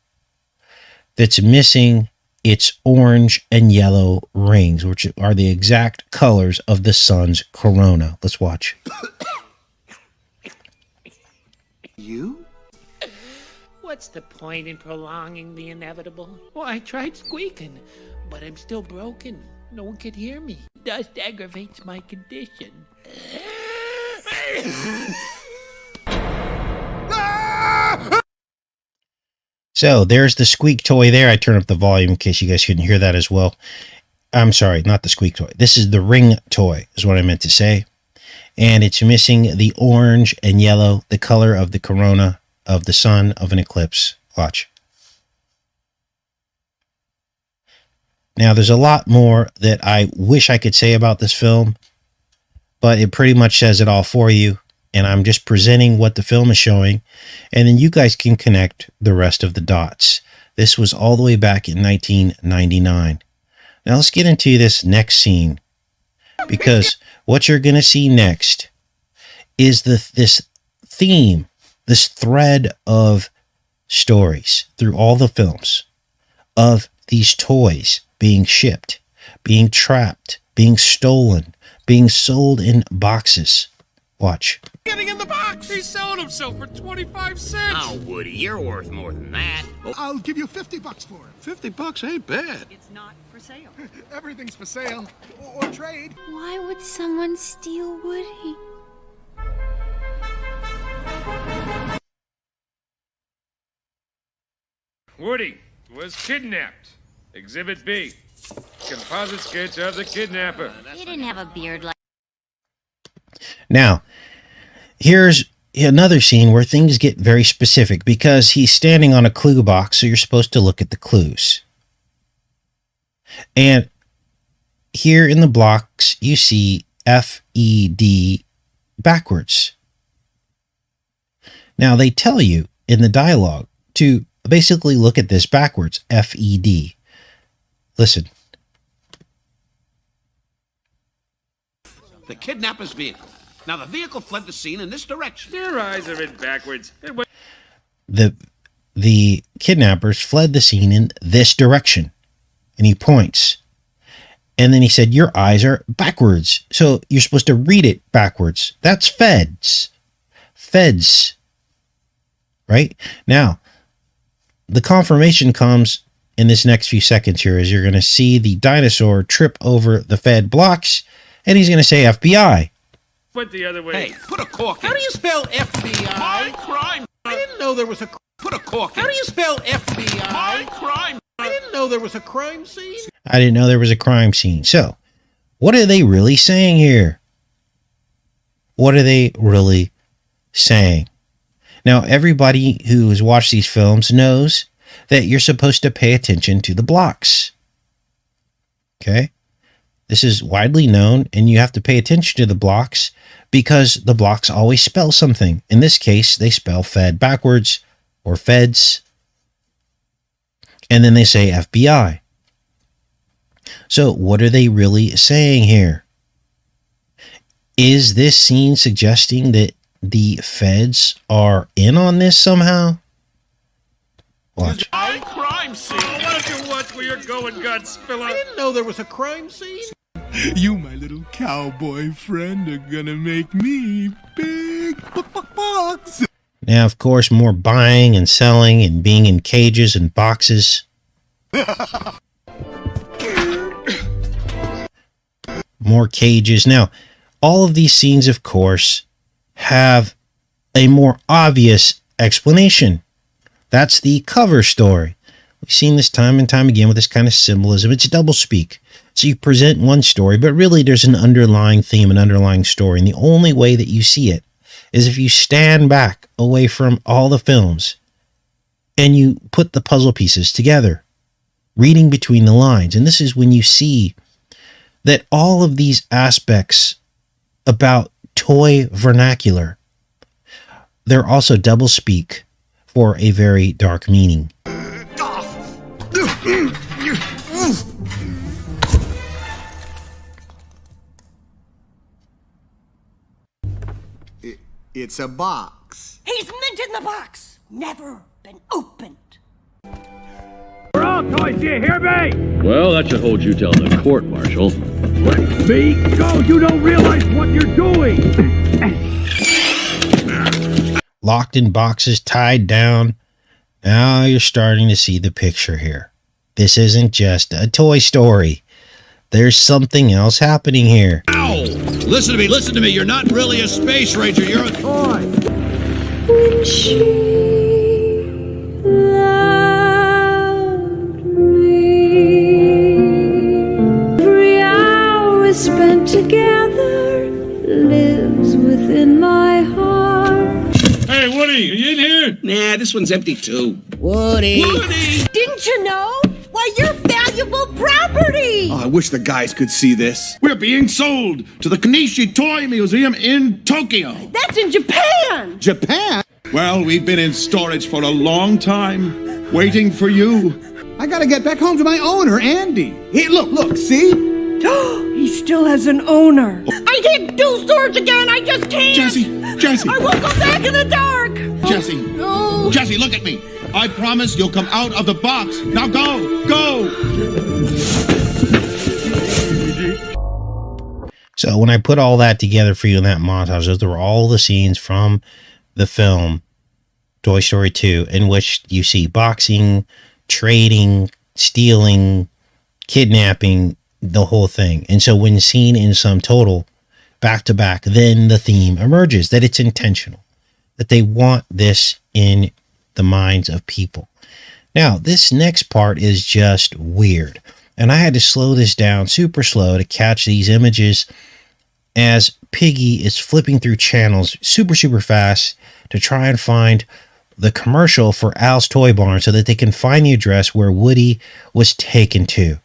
that's missing its orange and yellow rings, which are the exact colors of the sun's corona. Let's watch. You? What's the point in prolonging the inevitable? Well, I tried squeaking, but I'm still broken. No one can hear me. Dust aggravates my condition. So there's the squeak toy there. I turned up the volume in case you guys couldn't hear that as well. I'm sorry, not the squeak toy. This is the ring toy is what I meant to say. And it's missing the orange and yellow, the color of the corona of the sun of an eclipse. Watch. Now, there's a lot more that I wish I could say about this film, but it pretty much says it all for you. And I'm just presenting what the film is showing, and then you guys can connect the rest of the dots. This was all the way back in 1999. Now let's get into this next scene, because what you're going to see next is this theme, this thread of stories through all the films of these toys being shipped, being trapped, being stolen, being sold in boxes. Watch. Getting in the box! He's selling himself for 25 cents! Oh, Woody, you're worth more than that. I'll give you $50 for it. $50 ain't bad. It's not for sale. Everything's for sale. Or trade. Why would someone steal Woody? Woody was kidnapped. Exhibit B. Composite sketch of the kidnapper. He didn't have a beard like... Now, here's another scene where things get very specific because he's standing on a clue box, so you're supposed to look at the clues. And here in the blocks, you see F-E-D backwards. Now, they tell you in the dialogue to basically look at this backwards, F-E-D. Listen. The kidnapper's vehicle. Now, the vehicle fled the scene in this direction. Your eyes are in backwards. The kidnappers fled the scene in this direction. And he points. And then he said, your eyes are backwards. So you're supposed to read it backwards. That's feds. Feds. Right? Now, the confirmation comes in this next few seconds here as you're going to see the dinosaur trip over the fed blocks. And he's going to say FBI. Went the other way. Hey, put a cork in. How do you spell FBI? My crime. I didn't know there was a... Put a cork in. How do you spell FBI? My crime. I didn't know there was a crime scene. I didn't know there was a crime scene. So, what are they really saying here? What are they really saying? Now, everybody who has watched these films knows that you're supposed to pay attention to the blocks. Okay? This is widely known, and you have to pay attention to the blocks because the blocks always spell something. In this case, they spell Fed backwards or Feds, and then they say FBI. So what are they really saying here? Is this scene suggesting that the Feds are in on this somehow? Watch. My crime scene. Why don't you watch where you're going, Godspiller? I didn't know there was a crime scene. You, my little cowboy friend, are gonna make me big bucks. Now, of course, more buying and selling and being in cages and boxes. More cages. Now, all of these scenes, of course, have a more obvious explanation. That's the cover story. We've seen this time and time again with this kind of symbolism. It's doublespeak. So you present one story, but really there's an underlying theme, an underlying story. And the only way that you see it is if you stand back away from all the films and you put the puzzle pieces together, reading between the lines. And this is when you see that all of these aspects about toy vernacular, they're also doublespeak for a very dark meaning. It's a box. He's minted in the box. Never been opened. We're all toys, do you hear me? Well, that should hold you till the court, Marshal. Let me go! You don't realize what you're doing! Locked in boxes, tied down. Now you're starting to see the picture here. This isn't just a toy story. There's something else happening here. Ow! Listen to me. You're not really a space ranger. You're a toy. When she loved me, every hour spent together lives within my heart. Hey, Woody, are you in here? Nah, this one's empty too. Woody! Didn't you know? Why, you're valuable property! Oh, I wish the guys could see this. We're being sold to the Kanishi Toy Museum in Tokyo. That's in Japan! Japan? Well, we've been in storage for a long time, waiting for you. I gotta get back home to my owner, Andy. Hey, look, see? He still has an owner. I can't do storage again, I just can't! Jesse! I won't go back in the dark! Jesse! No! Jesse, look at me! I promise you'll come out of the box. Now go! Go! So when I put all that together for you in that montage, those were all the scenes from the film Toy Story 2, in which you see boxing, trading, stealing, kidnapping, the whole thing. And so when seen in sum total, back to back, then the theme emerges that it's intentional, that they want this in the minds of people. Now, this next part is just weird. And I had to slow this down super slow to catch these images as Piggy is flipping through channels super, super fast to try and find the commercial for Al's Toy Barn so that they can find the address where Woody was taken to.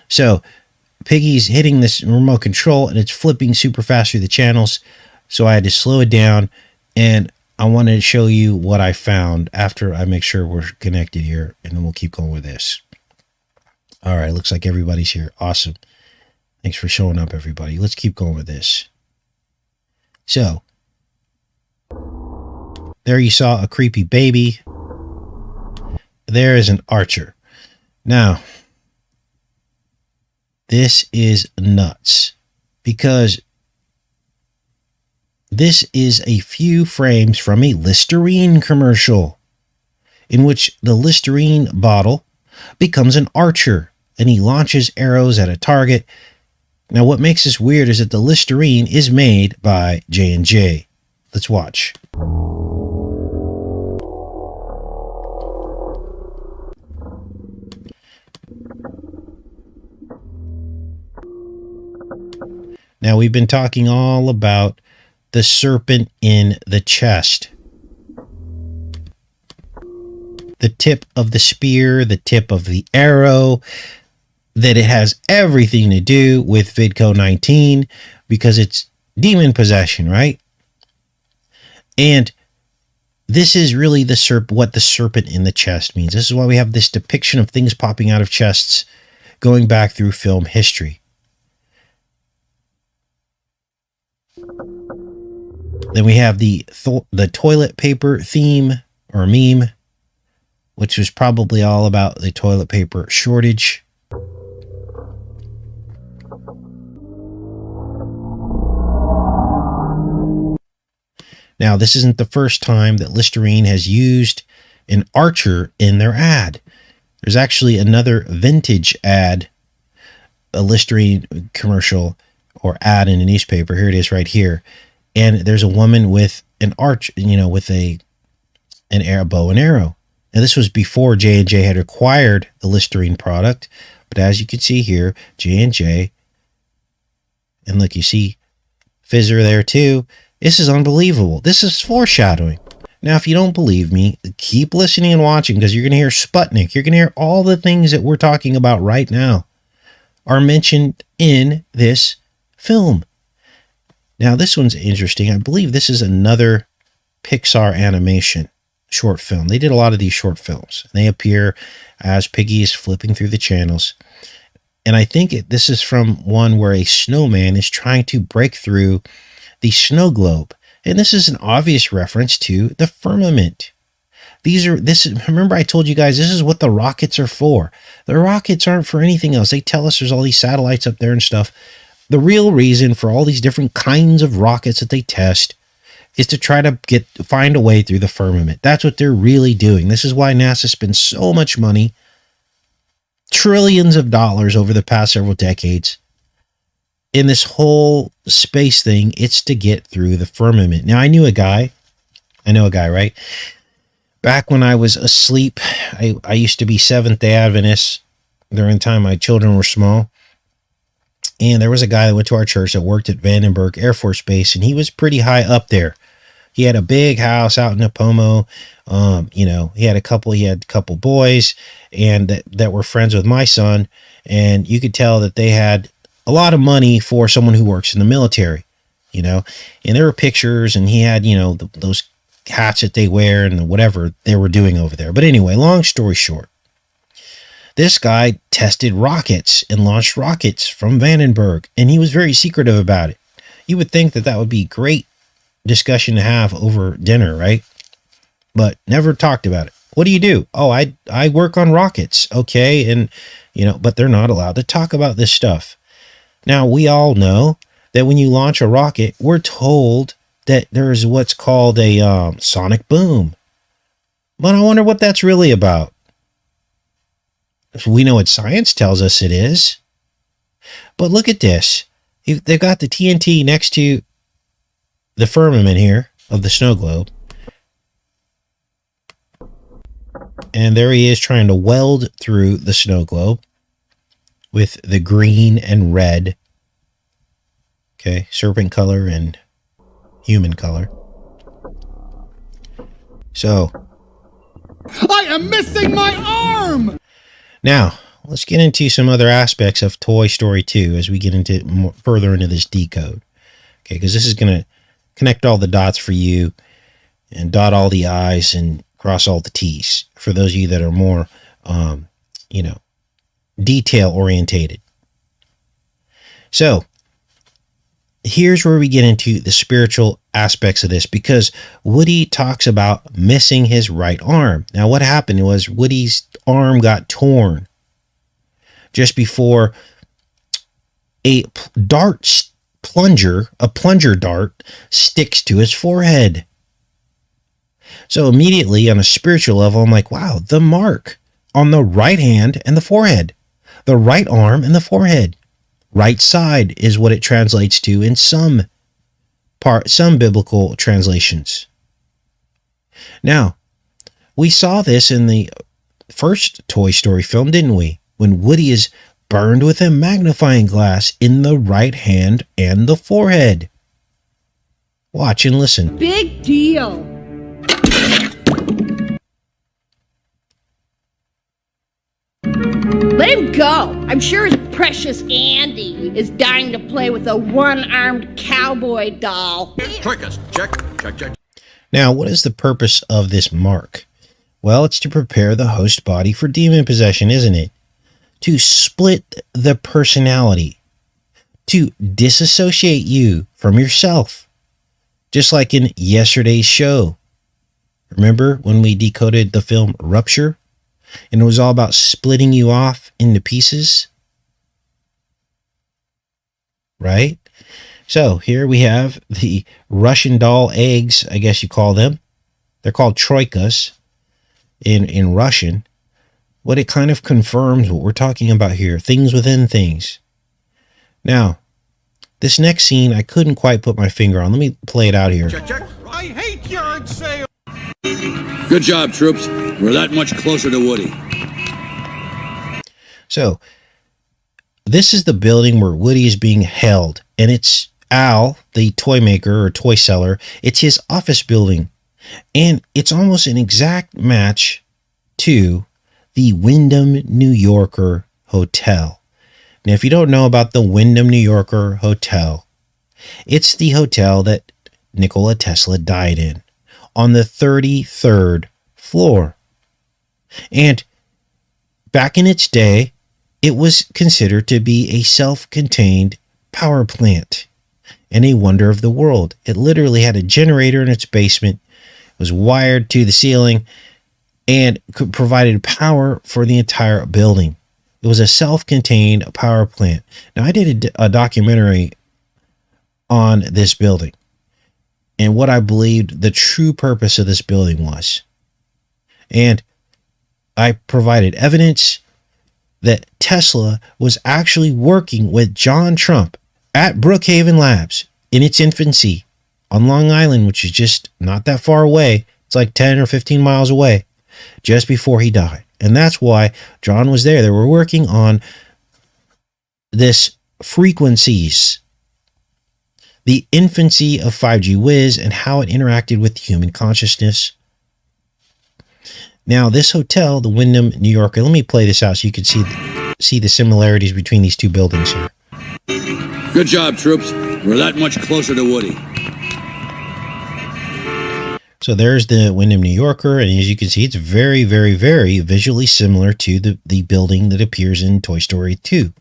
So Piggy's hitting this remote control and it's flipping super fast through the channels. So I had to slow it down, and I wanted to show you what I found after I make sure we're connected here, and then we'll keep going with this. All right, looks like everybody's here. Awesome. Thanks for showing up, everybody. Let's keep going with this. So, there you saw a creepy baby. There is an archer. Now, this is nuts because this is a few frames from a Listerine commercial in which the Listerine bottle becomes an archer and he launches arrows at a target. Now, what makes this weird is that the Listerine is made by J&J. Let's watch. Now, we've been talking all about the serpent in the chest. The tip of the spear, the tip of the arrow, that it has everything to do with Vidco 19 because it's demon possession, right? And this is really what the serpent in the chest means. This is why we have this depiction of things popping out of chests going back through film history. Then we have the toilet paper theme or meme, which was probably all about the toilet paper shortage. Now, this isn't the first time that Listerine has used an archer in their ad. There's actually another vintage ad, a Listerine commercial or ad in a newspaper. Here it is right here. And there's a woman with an arch, with a bow and arrow. Now, this was before J&J had acquired the Listerine product. But as you can see here, J&J, and look, you see Fizzer there too. This is unbelievable. This is foreshadowing. Now, if you don't believe me, keep listening and watching because you're going to hear Sputnik. You're going to hear all the things that we're talking about right now are mentioned in this film. Now, this one's interesting. I believe this is another Pixar animation short film. They did a lot of these short films. They appear as Piggy is flipping through the channels. And I think this is from one where a snowman is trying to break through the snow globe. And this is an obvious reference to the firmament. Remember I told you guys, this is what the rockets are for. The rockets aren't for anything else. They tell us there's all these satellites up there and stuff. The real reason for all these different kinds of rockets that they test is to try to find a way through the firmament. That's what they're really doing. This is why NASA spends so much money, trillions of dollars over the past several decades, in this whole space thing. It's to get through the firmament. Now, I know a guy, right? Back when I was asleep, I used to be Seventh-day Adventist during the time my children were small. And there was a guy that went to our church that worked at Vandenberg Air Force Base, and he was pretty high up there. He had a big house out in Napomo. He had a couple boys and that were friends with my son. And you could tell that they had a lot of money for someone who works in the military, and there were pictures, and he had, those hats that they wear and whatever they were doing over there. But anyway, long story short, this guy tested rockets and launched rockets from Vandenberg, and he was very secretive about it. You would think that would be great discussion to have over dinner, right? But never talked about it. What do you do? Oh, I work on rockets. Okay. And, but they're not allowed to talk about this stuff. Now, we all know that when you launch a rocket, we're told that there's what's called a sonic boom. But I wonder what that's really about. We know what science tells us it is. But look at this. They've got the TNT next to the firmament here of the snow globe. And there he is trying to weld through the snow globe with the green and red. Okay, serpent color and human color. So, I am missing my arm! Now, let's get into some other aspects of Toy Story 2 as we get into further into this decode. Okay, because this is going to connect all the dots for you and dot all the I's and cross all the T's for those of you that are more, detail orientated. So, here's where we get into the spiritual aspects of this, because Woody talks about missing his right arm. Now, what happened was Woody's arm got torn just before a plunger dart sticks to his forehead. So immediately on a spiritual level, I'm like, wow, the mark on the right hand and the forehead, the right arm and the forehead. Right side is what it translates to in some biblical translations. Now, we saw this in the first Toy Story film, didn't we? When Woody is burned with a magnifying glass in the right hand and the forehead. Watch and listen. Big deal. Let him go. I'm sure his precious Andy is dying to play with a one-armed cowboy doll. Trick us. Check. Now, what is the purpose of this mark? Well, it's to prepare the host body for demon possession, isn't it? To split the personality. To disassociate you from yourself. Just like in yesterday's show. Remember when we decoded the film Rupture? And it was all about splitting you off into pieces. Right? So here we have the Russian doll eggs, I guess you call them. They're called troikas in Russian. What it kind of confirms what we're talking about here. Things within things. Now, this next scene, I couldn't quite put my finger on. Let me play it out here. Check. I hate yard sale. Good job, troops. We're that much closer to Woody. So, this is the building where Woody is being held. And it's Al, the toy maker or toy seller. It's his office building. And it's almost an exact match to the Wyndham New Yorker Hotel. Now, if you don't know about the Wyndham New Yorker Hotel, it's the hotel that Nikola Tesla died in on the 33rd floor. And back in its day, it was considered to be a self-contained power plant and a wonder of the world. It literally had a generator in its basement, was wired to the ceiling, and provided power for the entire building. It was a self-contained power plant. Now, I did a documentary on this building and what I believed the true purpose of this building was. And I provided evidence that Tesla was actually working with John Trump at Brookhaven Labs in its infancy on Long Island, which is just not that far away. It's like 10 or 15 miles away, just before he died. And that's why John was there. They were working on this frequencies, the infancy of 5G whiz and how it interacted with human consciousness. Now, this hotel, the Wyndham New Yorker, let me play this out so you can see the similarities between these two buildings here. Good job, troops. We're that much closer to Woody. So there's the Wyndham New Yorker, and as you can see, it's very, very, very visually similar to the building that appears in Toy Story 2.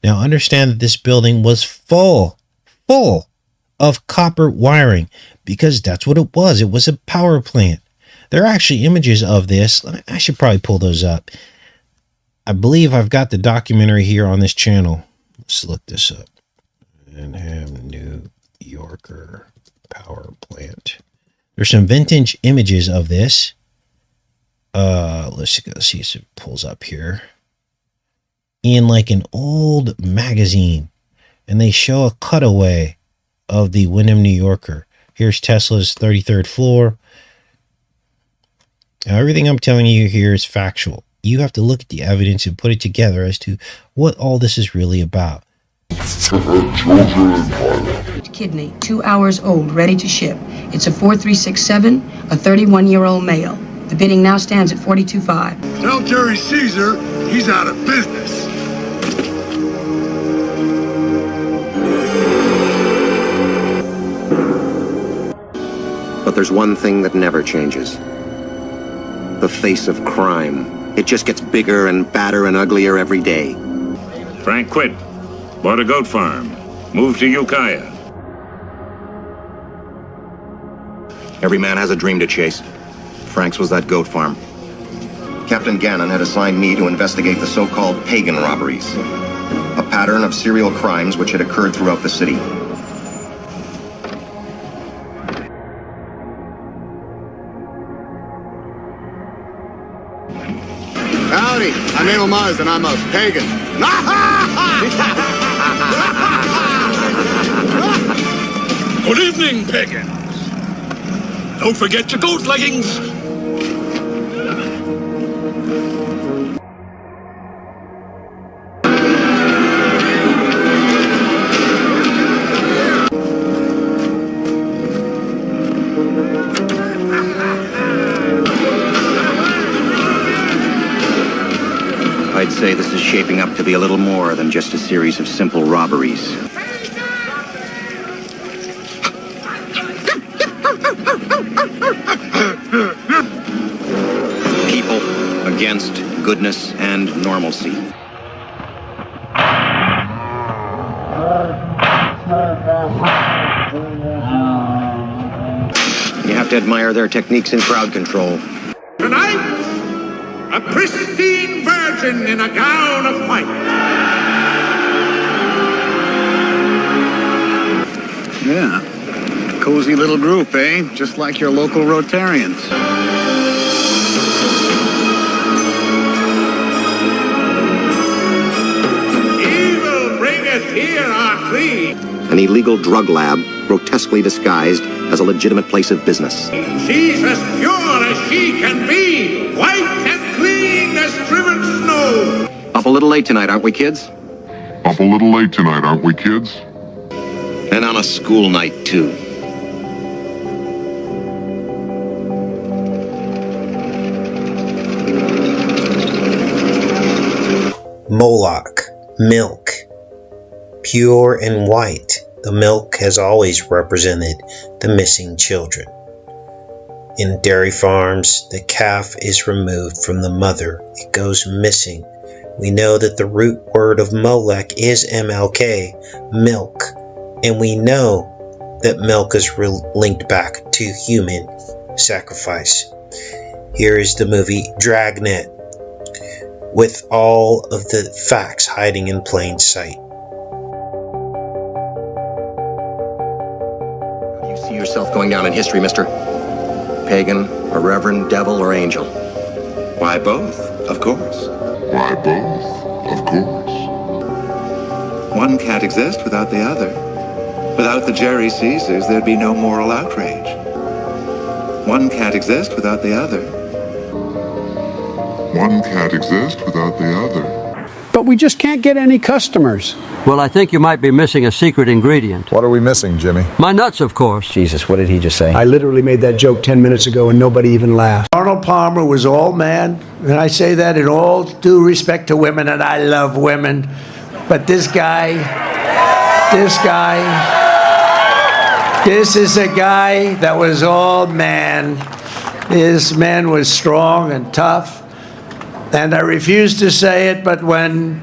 Now, understand that this building was full of copper wiring, because that's what it was. It was a power plant. There are actually images of this. I should probably pull those up. I believe I've got the documentary here on this channel. Let's look this up. Sydenham, New Yorker power plant. There's some vintage images of this. Let's go see if it pulls up here. In like an old magazine. And they show a cutaway of the Wyndham New Yorker. Here's Tesla's 33rd floor. Now, everything I'm telling you here is factual. You have to look at the evidence and put it together as to what all this is really about. Kidney, 2 hours old, ready to ship. It's a 4367, a 31-year-old male. The bidding now stands at 42.5. Tell Jerry Caesar he's out of business. But there's one thing that never changes. The face of crime. It just gets bigger and badder and uglier every day. Frank quit. Bought a goat farm. Moved to Ukiah. Every man has a dream to chase. Frank's was that goat farm. Captain Gannon had assigned me to investigate the so-called pagan robberies, a pattern of serial crimes which had occurred throughout the city. Howdy, I'm Emil Mars and I'm a pagan. Good evening, pagans. Don't forget your goat leggings. I'd say this is shaping up to be a little more than just a series of simple robberies. People against goodness and normalcy. You have to admire their techniques in crowd control. Tonight, a pristine virgin in a gown of white. Yeah. Cozy little group, eh? Just like your local Rotarians. Evil bringeth here our plea. An illegal drug lab, grotesquely disguised as a legitimate place of business. She's as pure as she can be, white and clean as driven snow. Up a little late tonight, aren't we, kids? Up a little late tonight, aren't we, kids? And on a school night, too. Moloch, milk. Pure and white, the milk has always represented the missing children. In dairy farms, the calf is removed from the mother. It goes missing. We know that the root word of Molech is MLK, milk. And we know that milk is linked back to human sacrifice. Here is the movie Dragnet, with all of the facts hiding in plain sight. You see yourself going down in history, mister? Pagan, or reverend, devil, or angel? Why, both, of course. Why, both, of course. One can't exist without the other. Without the Jerry Caesars, there'd be no moral outrage. One can't exist without the other. One can't exist without the other. But we just can't get any customers. Well, I think you might be missing a secret ingredient. What are we missing, Jimmy? My nuts, of course. Jesus, what did he just say? I literally made that joke 10 minutes ago and nobody even laughed. Arnold Palmer was all man, and I say that in all due respect to women, and I love women. But this is a guy that was all man. This man was strong and tough. And I refuse to say it, but when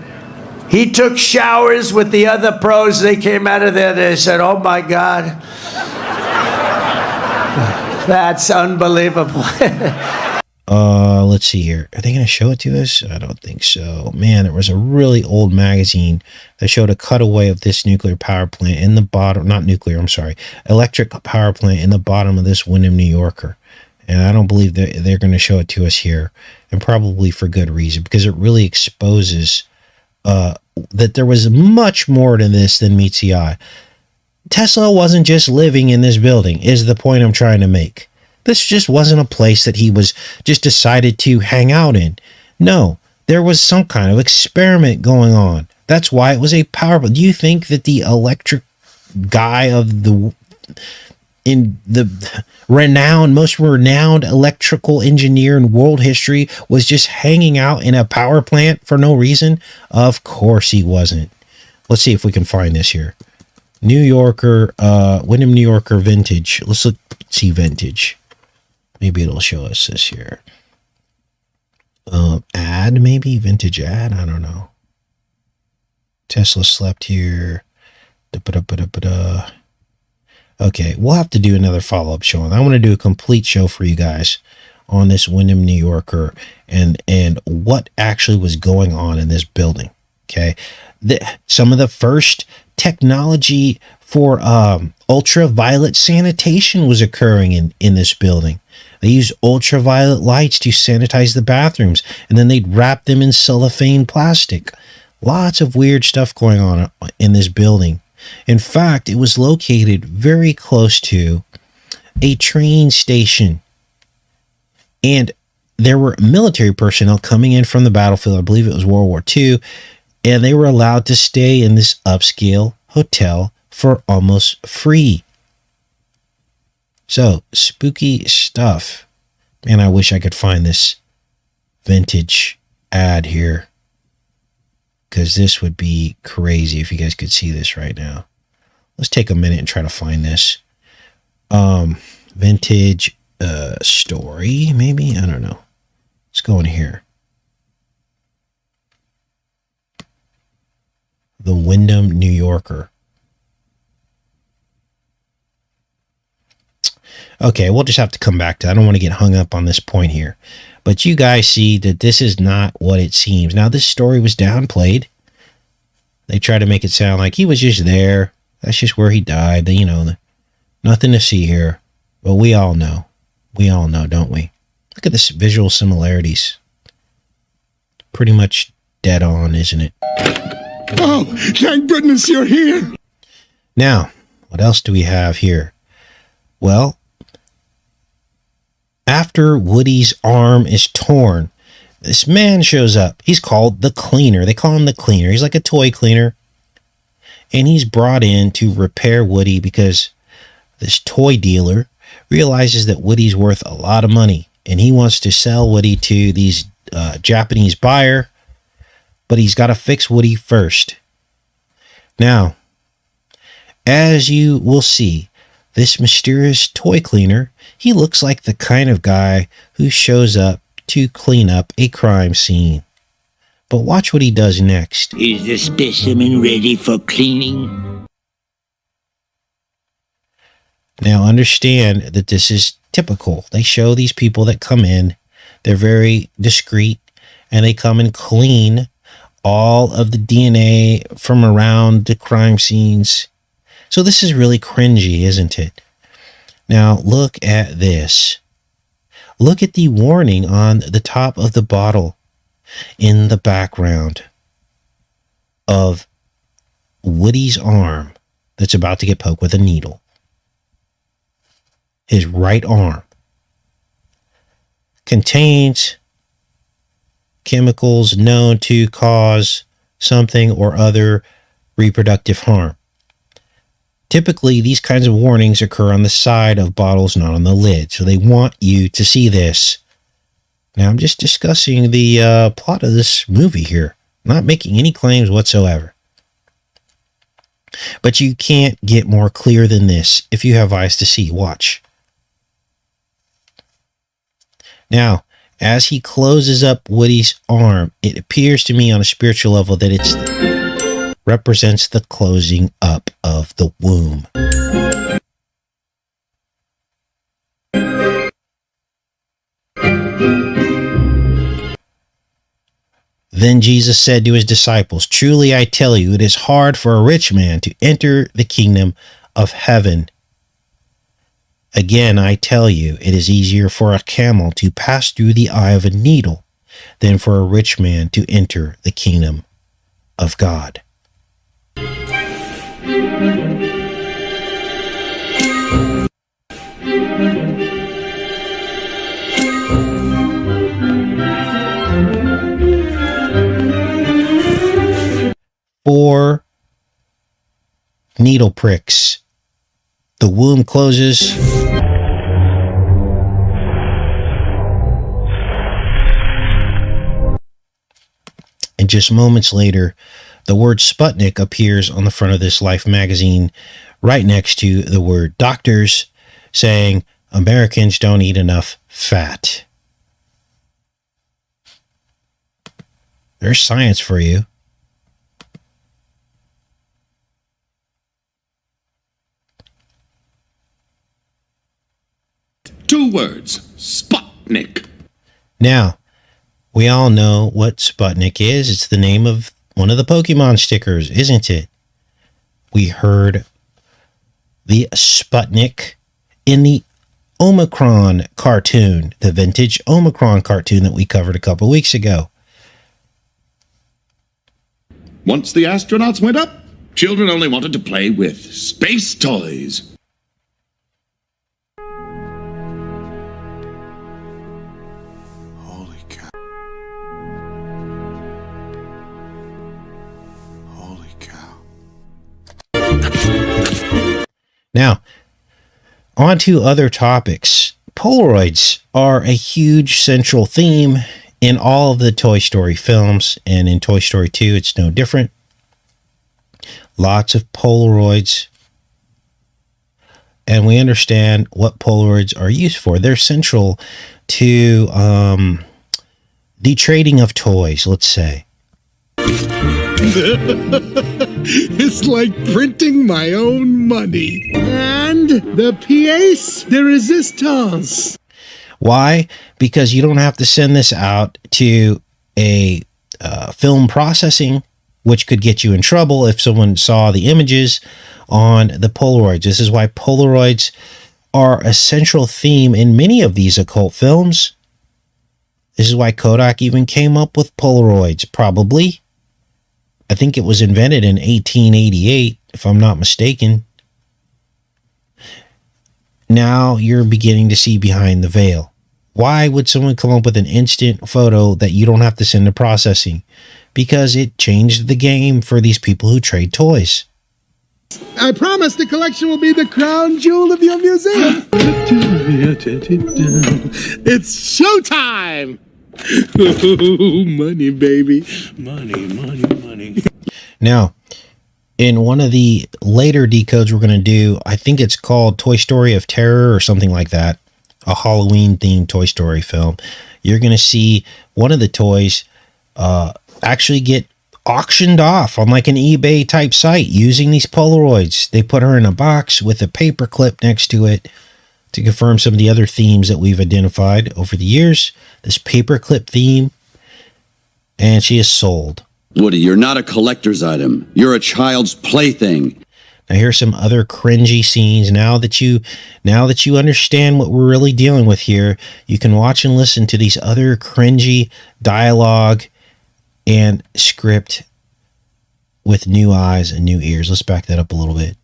he took showers with the other pros, they came out of there, they said, oh my God, that's unbelievable. Let's see here. Are they going to show it to us? I don't think so. Man, there was a really old magazine that showed a cutaway of this nuclear power plant in the bottom, not nuclear, I'm sorry, electric power plant in the bottom of this Wyndham, New Yorker. And I don't believe that they're going to show it to us here, and probably for good reason, because it really exposes that there was much more to this than meets the eye. Tesla wasn't just living in this building, is the point I'm trying to make. This just wasn't a place that he was just decided to hang out in. No, there was some kind of experiment going on. That's why it was a power plant. Do you think that the electric guy in the most renowned electrical engineer in world history was just hanging out in a power plant for no reason? Of course he wasn't. Let's see if we can find this here. New Yorker, Wyndham, New Yorker vintage. Let's see vintage. Maybe it'll show us this here. Ad, maybe? Vintage ad? I don't know. Tesla slept here. Okay, we'll have to do another follow-up show. I want to do a complete show for you guys on this Wyndham, New Yorker, and what actually was going on in this building. Okay, some of the first technology for ultraviolet sanitation was occurring in this building. They used ultraviolet lights to sanitize the bathrooms, and then they'd wrap them in cellophane plastic. Lots of weird stuff going on in this building. In fact, it was located very close to a train station. And there were military personnel coming in from the battlefield. I believe it was World War II. And they were allowed to stay in this upscale hotel for almost free. So, spooky stuff. Man, I wish I could find this vintage ad here, because this would be crazy if you guys could see this right now. Let's take a minute and try to find this. Vintage story, maybe? I don't know. Let's go in here. The Wyndham, New Yorker. Okay, we'll just have to come back to that. I don't want to get hung up on this point here. But you guys see that this is not what it seems. Now, this story was downplayed. They try to make it sound like he was just there. That's just where he died. Nothing to see here. But we all know. We all know, don't we? Look at this visual similarities. Pretty much dead on, isn't it? Oh, thank goodness you're here. Now, what else do we have here? Well, after Woody's arm is torn, this man shows up. He's called the cleaner. They call him the cleaner. He's like a toy cleaner. And he's brought in to repair Woody because this toy dealer realizes that Woody's worth a lot of money. And he wants to sell Woody to these Japanese buyer. But he's got to fix Woody first. Now, as you will see, this mysterious toy cleaner, he looks like the kind of guy who shows up to clean up a crime scene. But watch what he does next. Is the specimen ready for cleaning? Now understand that this is typical. They show these people that come in, they're very discreet, and they come and clean all of the DNA from around the crime scenes. So this is really cringy, isn't it? Now look at this. Look at the warning on the top of the bottle in the background of Woody's arm that's about to get poked with a needle. His right arm contains chemicals known to cause something or other reproductive harm. Typically, these kinds of warnings occur on the side of bottles, not on the lid. So they want you to see this. Now, I'm just discussing the plot of this movie here. Not making any claims whatsoever. But you can't get more clear than this if you have eyes to see. Watch. Now, as he closes up Woody's arm, it appears to me on a spiritual level that it represents the closing up of the womb. Then Jesus said to his disciples, "Truly I tell you, it is hard for a rich man to enter the kingdom of heaven. Again, I tell you, it is easier for a camel to pass through the eye of a needle than for a rich man to enter the kingdom of God." Four needle pricks. The womb closes. And just moments later, the word Sputnik appears on the front of this Life magazine, right next to the word doctors, saying Americans don't eat enough fat. There's science for you. Two words, Sputnik. Now, we all know what Sputnik is. It's the name of one of the Pokemon stickers, isn't it? We heard the Sputnik in the Omicron cartoon, the vintage Omicron cartoon that we covered a couple weeks ago. Once the astronauts went up, children only wanted to play with space toys. Now, on to other topics. Polaroids are a huge central theme in all of the Toy Story films, and in Toy Story 2, it's no different. Lots of Polaroids. And we understand what Polaroids are used for. They're central to the trading of toys, let's say. It's like printing my own money. And the pièce de résistance. Why? Because you don't have to send this out to a film processing, which could get you in trouble if someone saw the images on the Polaroids. This is why Polaroids are a central theme in many of these occult films. This is why Kodak even came up with Polaroids, probably. I think it was invented in 1888, if I'm not mistaken. Now you're beginning to see behind the veil. Why would someone come up with an instant photo that you don't have to send to processing? Because it changed the game for these people who trade toys. I promise the collection will be the crown jewel of your museum. It's showtime! Money, baby. Money, money, money. Now, in one of the later decodes we're going to do, I think it's called Toy Story of Terror or something like that, a Halloween-themed Toy Story film, you're going to see one of the toys actually get auctioned off on like an eBay type site using these Polaroids. They put her in a box with a paper clip next to it to confirm some of the other themes that we've identified over the years. This paperclip theme, and she is sold. Woody, you're not a collector's item. You're a child's plaything. Now here's some other cringy scenes. Now that you understand what we're really dealing with here, you can watch and listen to these other cringy dialogue and script with new eyes and new ears. Let's back that up a little bit.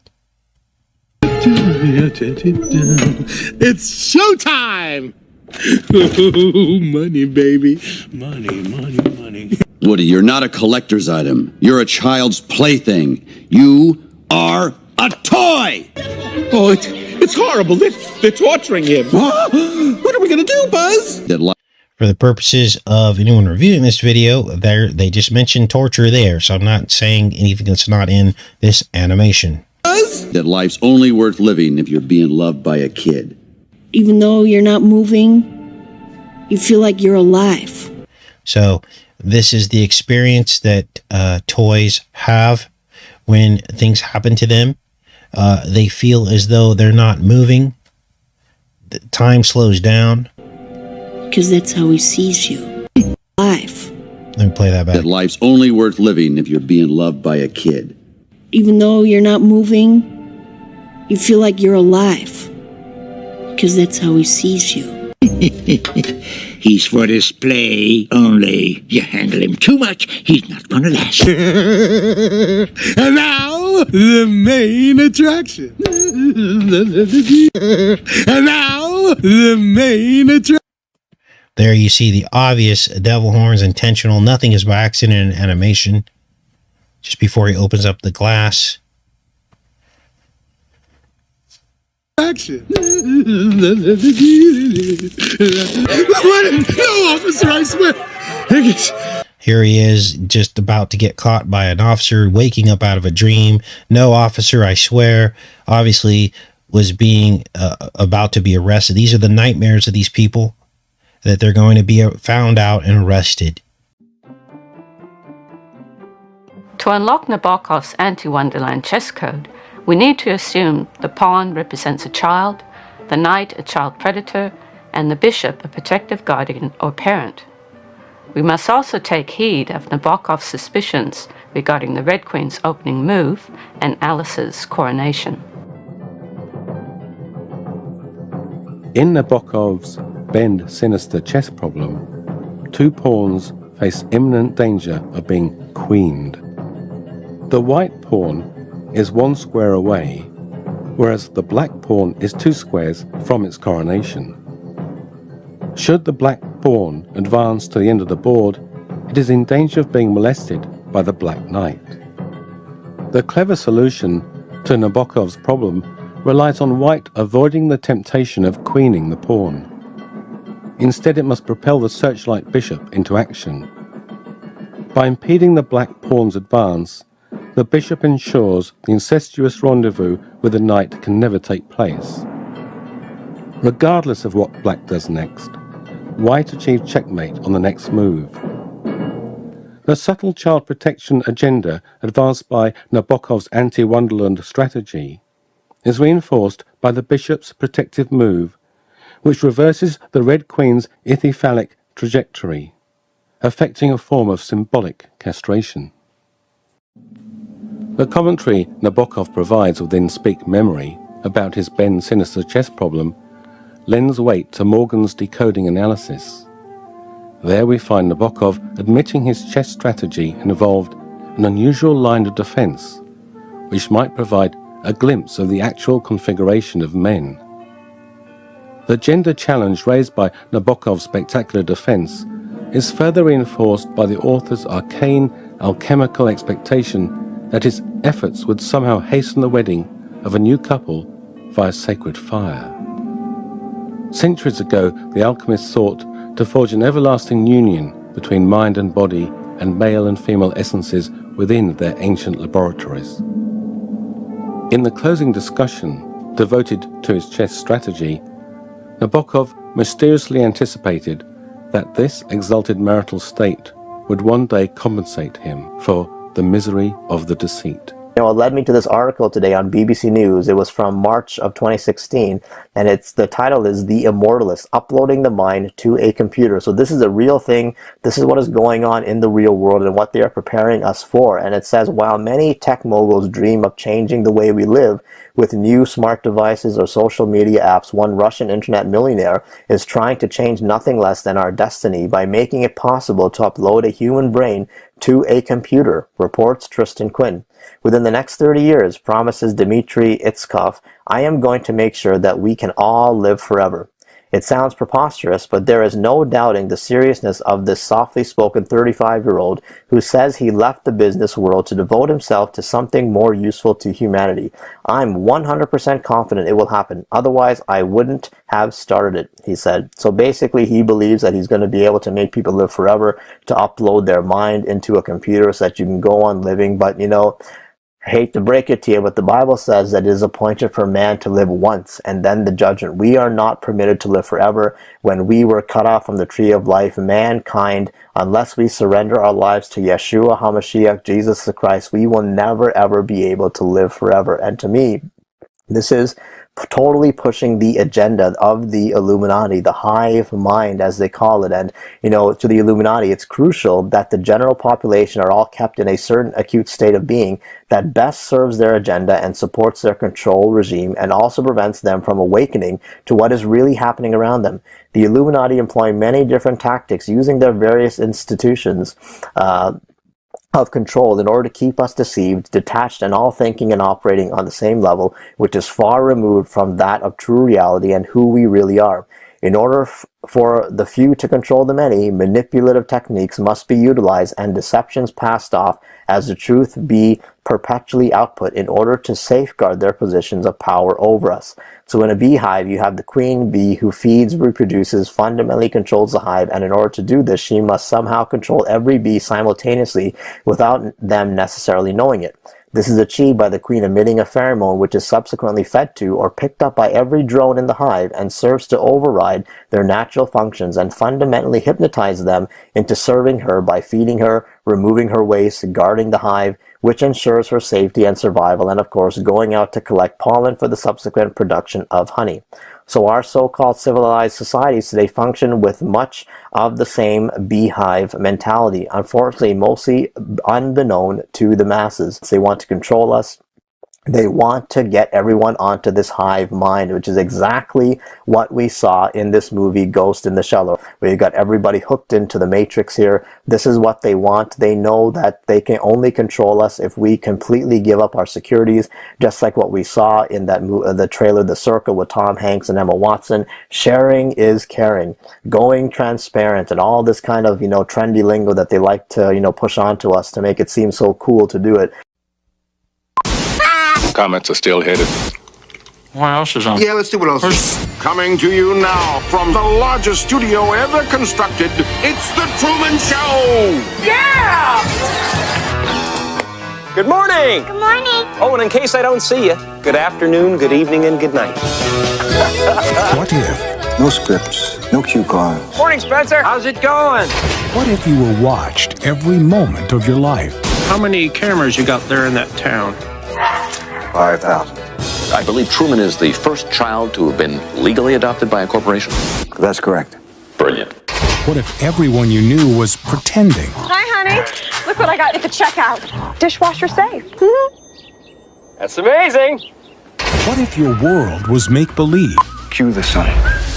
It's showtime! Money, baby. Money, money, money. Woody, you're not a collector's item. You're a child's plaything. You are a toy! Oh, it's horrible. They're torturing him. What are we going to do, Buzz? For the purposes of anyone reviewing this video, they just mentioned torture there, so I'm not saying anything that's not in this animation. That life's only worth living if you're being loved by a kid. Even though you're not moving, you feel like you're alive. So this is the experience that toys have when things happen to them. They feel as though they're not moving. The time slows down. Because that's how he sees you. Life. Let me play that back. That life's only worth living if you're being loved by a kid. Even though you're not moving, you feel like you're alive. Because that's how he sees you. He's for display only. You handle him too much, he's not gonna last. And now, the main attraction. And now, the main attraction. There you see the obvious devil horns, intentional. Nothing is by accident in animation. Just before he opens up the glass. Action. No, officer, I swear. Here he is, just about to get caught by an officer, waking up out of a dream. No, officer, I swear. Obviously was being about to be arrested. These are the nightmares of these people, that they're going to be found out and arrested. To unlock Nabokov's anti-Wonderland chess code, we need to assume the pawn represents a child, the knight a child predator, and the bishop a protective guardian or parent. We must also take heed of Nabokov's suspicions regarding the Red Queen's opening move and Alice's coronation. In Nabokov's bend sinister chess problem, two pawns face imminent danger of being queened. The white pawn is 1 square away, whereas the black pawn is 2 squares from its coronation. Should the black pawn advance to the end of the board, it is in danger of being molested by the black knight. The clever solution to Nabokov's problem relies on white avoiding the temptation of queening the pawn. Instead, it must propel the searchlight bishop into action. By impeding the black pawn's advance, the bishop ensures the incestuous rendezvous with the knight can never take place. Regardless of what black does next, white achieves checkmate on the next move. The subtle child protection agenda advanced by Nabokov's anti-Wonderland strategy is reinforced by the bishop's protective move, which reverses the Red Queen's ichthyphalic trajectory, affecting a form of symbolic castration. The commentary Nabokov provides within Speak Memory about his bend sinister chess problem lends weight to Morgan's decoding analysis. There we find Nabokov admitting his chess strategy involved an unusual line of defense, which might provide a glimpse of the actual configuration of men. The gender challenge raised by Nabokov's spectacular defense is further reinforced by the author's arcane alchemical expectation that his efforts would somehow hasten the wedding of a new couple via sacred fire. Centuries ago, the alchemists sought to forge an everlasting union between mind and body and male and female essences within their ancient laboratories. In the closing discussion devoted to his chess strategy, Nabokov mysteriously anticipated that this exalted marital state would one day compensate him for the misery of the deceit. You know, it led me to this article today on BBC News. It was from March of 2016, and the title is The Immortalist, Uploading the Mind to a Computer. So this is a real thing. This is what is going on in the real world and what they are preparing us for. And it says, while many tech moguls dream of changing the way we live with new smart devices or social media apps, one Russian internet millionaire is trying to change nothing less than our destiny by making it possible to upload a human brain to a computer, reports Tristan Quinn. Within the next 30 years, promises Dmitry Itskov, I am going to make sure that we can all live forever. It sounds preposterous, but there is no doubting the seriousness of this softly spoken 35-year-old who says he left the business world to devote himself to something more useful to humanity. I'm 100% confident it will happen. Otherwise, I wouldn't have started it, he said. So basically, he believes that he's going to be able to make people live forever, to upload their mind into a computer so that you can go on living. But, you know, I hate to break it to you, but the Bible says that it is appointed for man to live once and then the judgment. We are not permitted to live forever. When we were cut off from the tree of life, mankind, unless we surrender our lives to Yeshua HaMashiach, Jesus the Christ, we will never ever be able to live forever. And to me, this is totally pushing the agenda of the Illuminati, the hive mind as they call it. And to the Illuminati, it's crucial that the general population are all kept in a certain acute state of being that best serves their agenda and supports their control regime, and also prevents them from awakening to what is really happening around them. The Illuminati employ many different tactics using their various institutions of control in order to keep us deceived, detached, and all thinking and operating on the same level, which is far removed from that of true reality and who we really are. In order for the few to control the many, manipulative techniques must be utilized and deceptions passed off as the truth be perpetually output in order to safeguard their positions of power over us. So in a beehive, you have the queen bee who feeds, reproduces, fundamentally controls the hive, and in order to do this, she must somehow control every bee simultaneously without them necessarily knowing it. This is achieved by the queen emitting a pheromone which is subsequently fed to or picked up by every drone in the hive and serves to override their natural functions and fundamentally hypnotize them into serving her by feeding her, removing her waste, guarding the hive, which ensures her safety and survival, and of course going out to collect pollen for the subsequent production of honey. So our so-called civilized societies today function with much of the same beehive mentality, unfortunately mostly unbeknown to the masses. They want to control us. They want to get everyone onto this hive mind, which is exactly what we saw in this movie Ghost in the Shell, where you got everybody hooked into the matrix here. This is what they want. They know that they can only control us if we completely give up our securities, just like what we saw in that the trailer The Circle with Tom Hanks and Emma Watson. Sharing is caring, going transparent, and all this kind of trendy lingo that they like to push onto us to make it seem so cool to do it. Comments are still headed. What else is on? Yeah, let's see what else is. Coming to you now from the largest studio ever constructed, it's The Truman Show! Yeah! Good morning! Good morning! Oh, and in case I don't see you, good afternoon, good evening, and good night. What if? No scripts, no cue cards. Morning, Spencer. How's it going? What if you were watched every moment of your life? How many cameras you got there in that town? 5,000. I believe Truman is the first child to have been legally adopted by a corporation. That's correct. Brilliant. What if everyone you knew was pretending? Hi, honey. Look what I got at the checkout. Dishwasher safe. That's amazing. What if your world was make-believe? Cue the sun.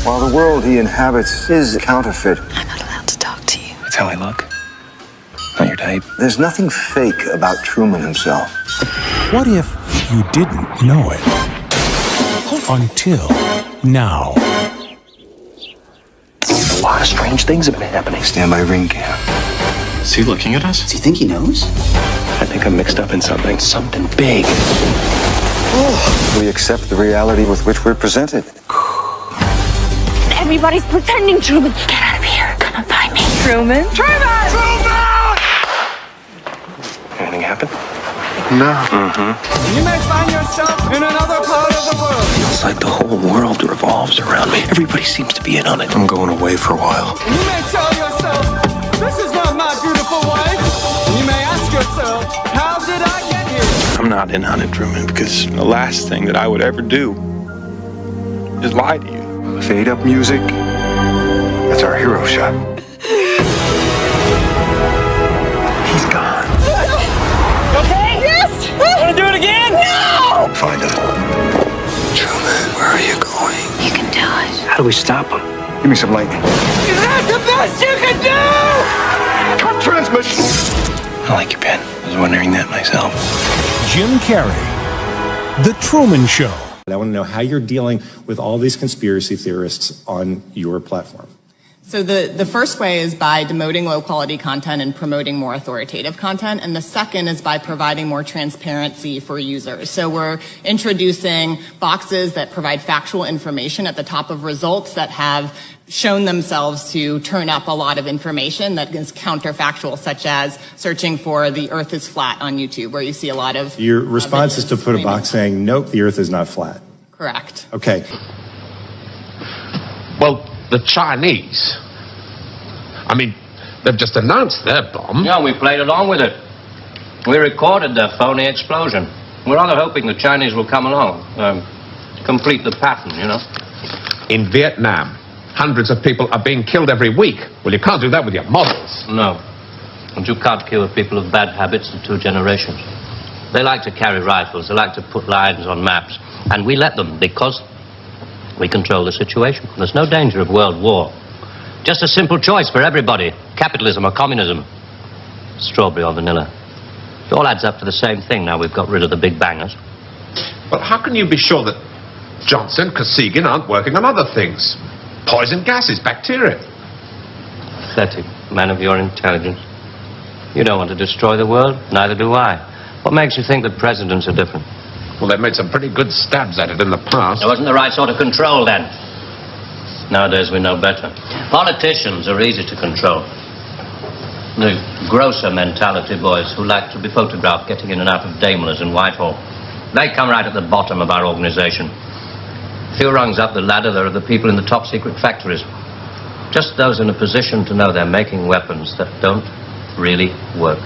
While the world he inhabits is counterfeit. I'm not allowed to talk to you. That's how I look. Not your type. There's nothing fake about Truman himself. What if you didn't know it? Until now. A lot of strange things have been happening. Stand by ring cam. Is he looking at us? Does he think he knows? I think I'm mixed up in something. Something big. We accept the reality with which we're presented. Everybody's pretending, Truman. Get out of here. Come and find me. Truman? Truman! Truman! Anything happen? No. Mm-hmm. You may find yourself in another part of the world. Feels like the whole world revolves around me. Everybody seems to be in on it. I'm going away for a while. And you may tell yourself, this is not my beautiful wife. And you may ask yourself, how did I get here? I'm not in on it, Truman, because the last thing that I would ever do is lie to you. Fade up music. That's our hero shot. He's gone. Okay? Yes! Want to do it again? No! Find him. Truman, where are you going? You can do it. How do we stop him? Give me some lightning. Is that the best you can do? Cut transmission! I like your pen. I was wondering that myself. Jim Carrey. The Truman Show. I want to know how you're dealing with all these conspiracy theorists on your platform. So the first way is by demoting low-quality content and promoting more authoritative content, and the second is by providing more transparency for users. So we're introducing boxes that provide factual information at the top of results that have shown themselves to turn up a lot of information that is counterfactual, such as searching for the earth is flat on YouTube, where you see a lot of... Your response is to put a box saying, nope, the earth is not flat. Correct. Okay. Well, the Chinese, I mean, they've just announced their bomb. Yeah, we played along with it. We recorded the phony explosion. We're rather hoping the Chinese will come along. complete the pattern, you know. In Vietnam, hundreds of people are being killed every week. Well, you can't do that with your models. No. And you can't kill people of bad habits in 2 generations. They like to carry rifles, they like to put lines on maps, and we let them because we control the situation. There's no danger of world war. Just a simple choice for everybody, capitalism or communism, strawberry or vanilla. It all adds up to the same thing now we've got rid of the big bangers. Well, how can you be sure that Johnson, Kosygin aren't working on other things? Poison gases, bacteria. Pathetic, man of your intelligence. You don't want to destroy the world, neither do I. What makes you think that presidents are different? Well, they've made some pretty good stabs at it in the past. It wasn't the right sort of control then. Nowadays we know better. Politicians are easy to control. The grosser mentality boys who like to be photographed getting in and out of Daimlers in Whitehall. They come right at the bottom of our organization. A few rungs up the ladder, there are the people in the top secret factories. Just those in a position to know they're making weapons that don't really work.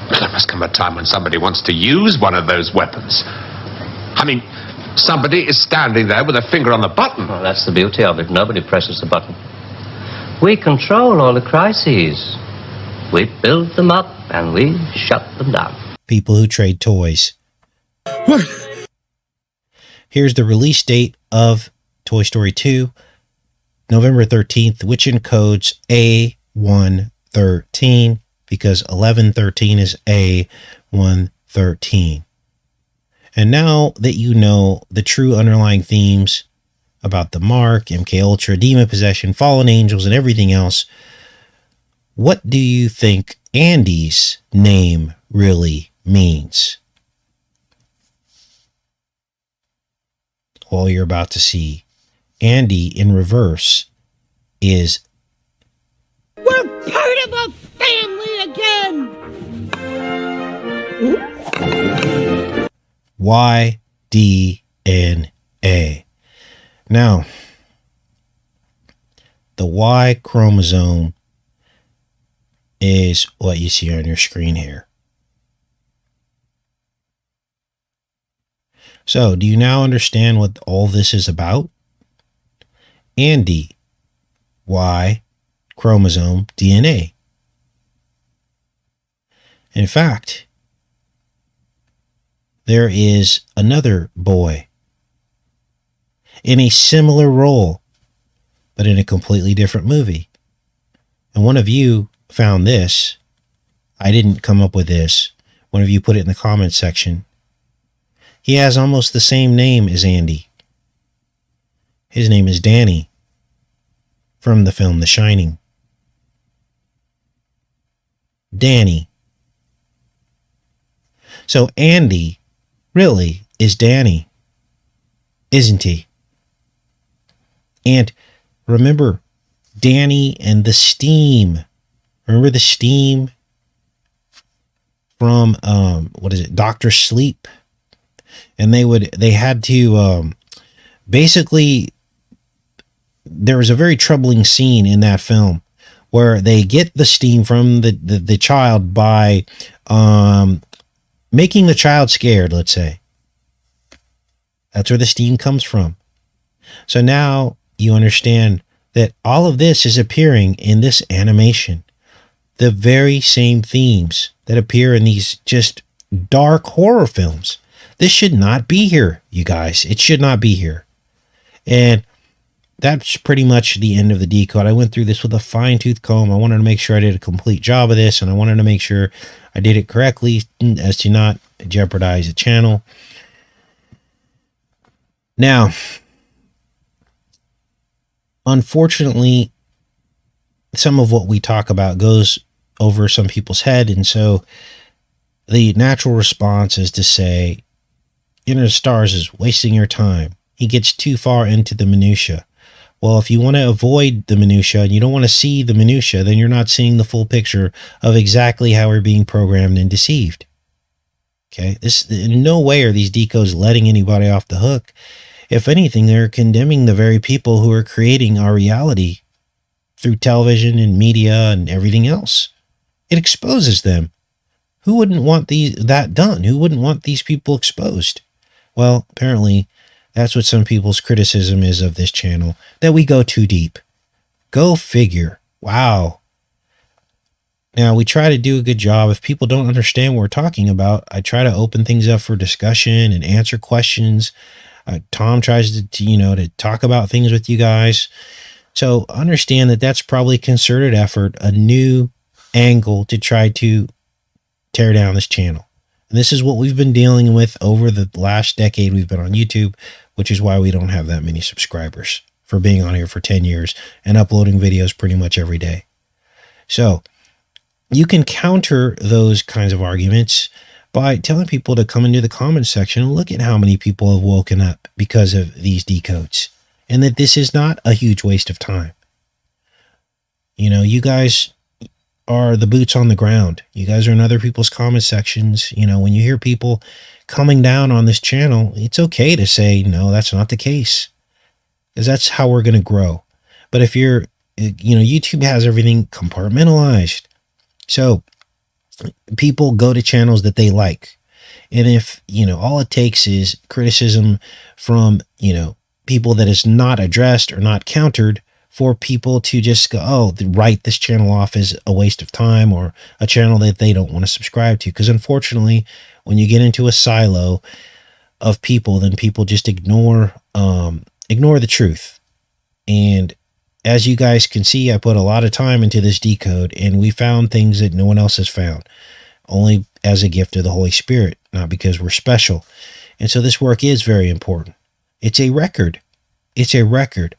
There must come a time when somebody wants to use one of those weapons. I mean, somebody is standing there with a finger on the button. Well, that's the beauty of it. Nobody presses the button. We control all the crises. We build them up and we shut them down. People who trade toys. Here's the release date of Toy Story 2, November 13th, which encodes A113 because 1113 is A113. And now that you know the true underlying themes about the Mark, MK Ultra, demon possession, fallen angels, and everything else, what do you think Andy's name really means? Well, you're about to see. Andy in reverse is We're part of a family again! Y-DNA. Now, the Y chromosome is what you see on your screen here. So, do you now understand what all this is about? Andy, Y, chromosome, DNA. In fact, there is another boy in a similar role, but in a completely different movie. And one of you found this. I didn't come up with this. One of you put it in the comments section. He has almost the same name as Andy. His name is Danny from the film The Shining. Danny. So Andy really is Danny, isn't he? And remember Danny and the steam. Remember the steam from what is it, Dr. Sleep? And they had to basically, there was a very troubling scene in that film where they get the steam from the child by making the child scared, let's say. That's where the steam comes from. So now you understand that all of this is appearing in this animation. The very same themes that appear in these just dark horror films. This should not be here, you guys. It should not be here. And that's pretty much the end of the decode. I went through this with a fine-tooth comb. I wanted to make sure I did a complete job of this, and I wanted to make sure I did it correctly as to not jeopardize the channel. Now, unfortunately, some of what we talk about goes over some people's head, and so the natural response is to say, Enter the Stars is wasting your time. He gets too far into the minutia. Well, if you want to avoid the minutia and you don't want to see the minutia, then you're not seeing the full picture of exactly how we're being programmed and deceived. Okay, in no way are these decodes letting anybody off the hook. If anything, they're condemning the very people who are creating our reality through television and media and everything else. It exposes them. Who wouldn't want that done? Who wouldn't want these people exposed? Well, apparently That's what some people's criticism is of this channel, that we go too deep. Go figure. Wow. Now, we try to do a good job. If people don't understand what we're talking about, I try to open things up for discussion and answer questions. Tom tries to talk about things with you guys. So understand that that's probably a concerted effort, a new angle to try to tear down this channel. And this is what we've been dealing with over the last decade we've been on YouTube, which is why we don't have that many subscribers, for being on here for 10 years and uploading videos pretty much every day. So you can counter those kinds of arguments by telling people to come into the comments section and look at how many people have woken up because of these decodes, and that this is not a huge waste of time. You know, you guys are the boots on the ground. You guys are in other people's comment sections. You know, when you hear people coming down on this channel, it's okay to say, no, that's not the case, because that's how we're going to grow. But if you're, YouTube has everything compartmentalized. So people go to channels that they like. And if, all it takes is criticism from, people that is not addressed or not countered, for people to just go, oh, write this channel off as a waste of time, or a channel that they don't want to subscribe to. Because unfortunately, when you get into a silo of people, then people just ignore the truth. And as you guys can see, I put a lot of time into this decode, and we found things that no one else has found, only as a gift of the Holy Spirit, not because we're special. And so this work is very important. It's a record. It's a record.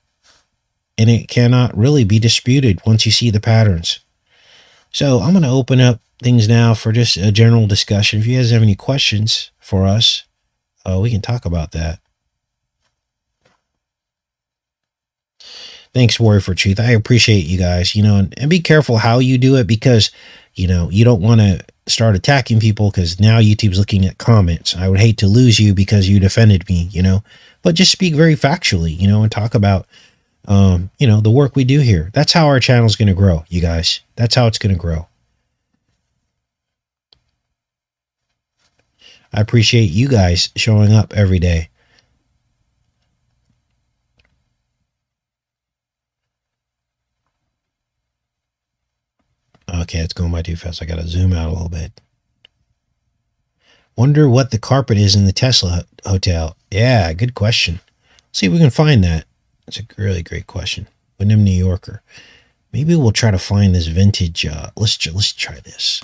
And it cannot really be disputed once you see the patterns. So I'm going to open up things now for just a general discussion. If you guys have any questions for us, we can talk about that. Thanks, Warrior for Truth. I appreciate you guys, and be careful how you do it, because, you don't want to start attacking people, because now YouTube's looking at comments. I would hate to lose you because you defended me, but just speak very factually, and talk about, the work we do here. That's how our channel is going to grow, you guys. That's how it's going to grow. I appreciate you guys showing up every day. Okay, it's going by too fast. I got to zoom out a little bit. Wonder what the carpet is in the Tesla hotel. Yeah, good question. See if we can find that. That's a really great question. Wyndham, New Yorker. Maybe we'll try to find this vintage. Let's try this.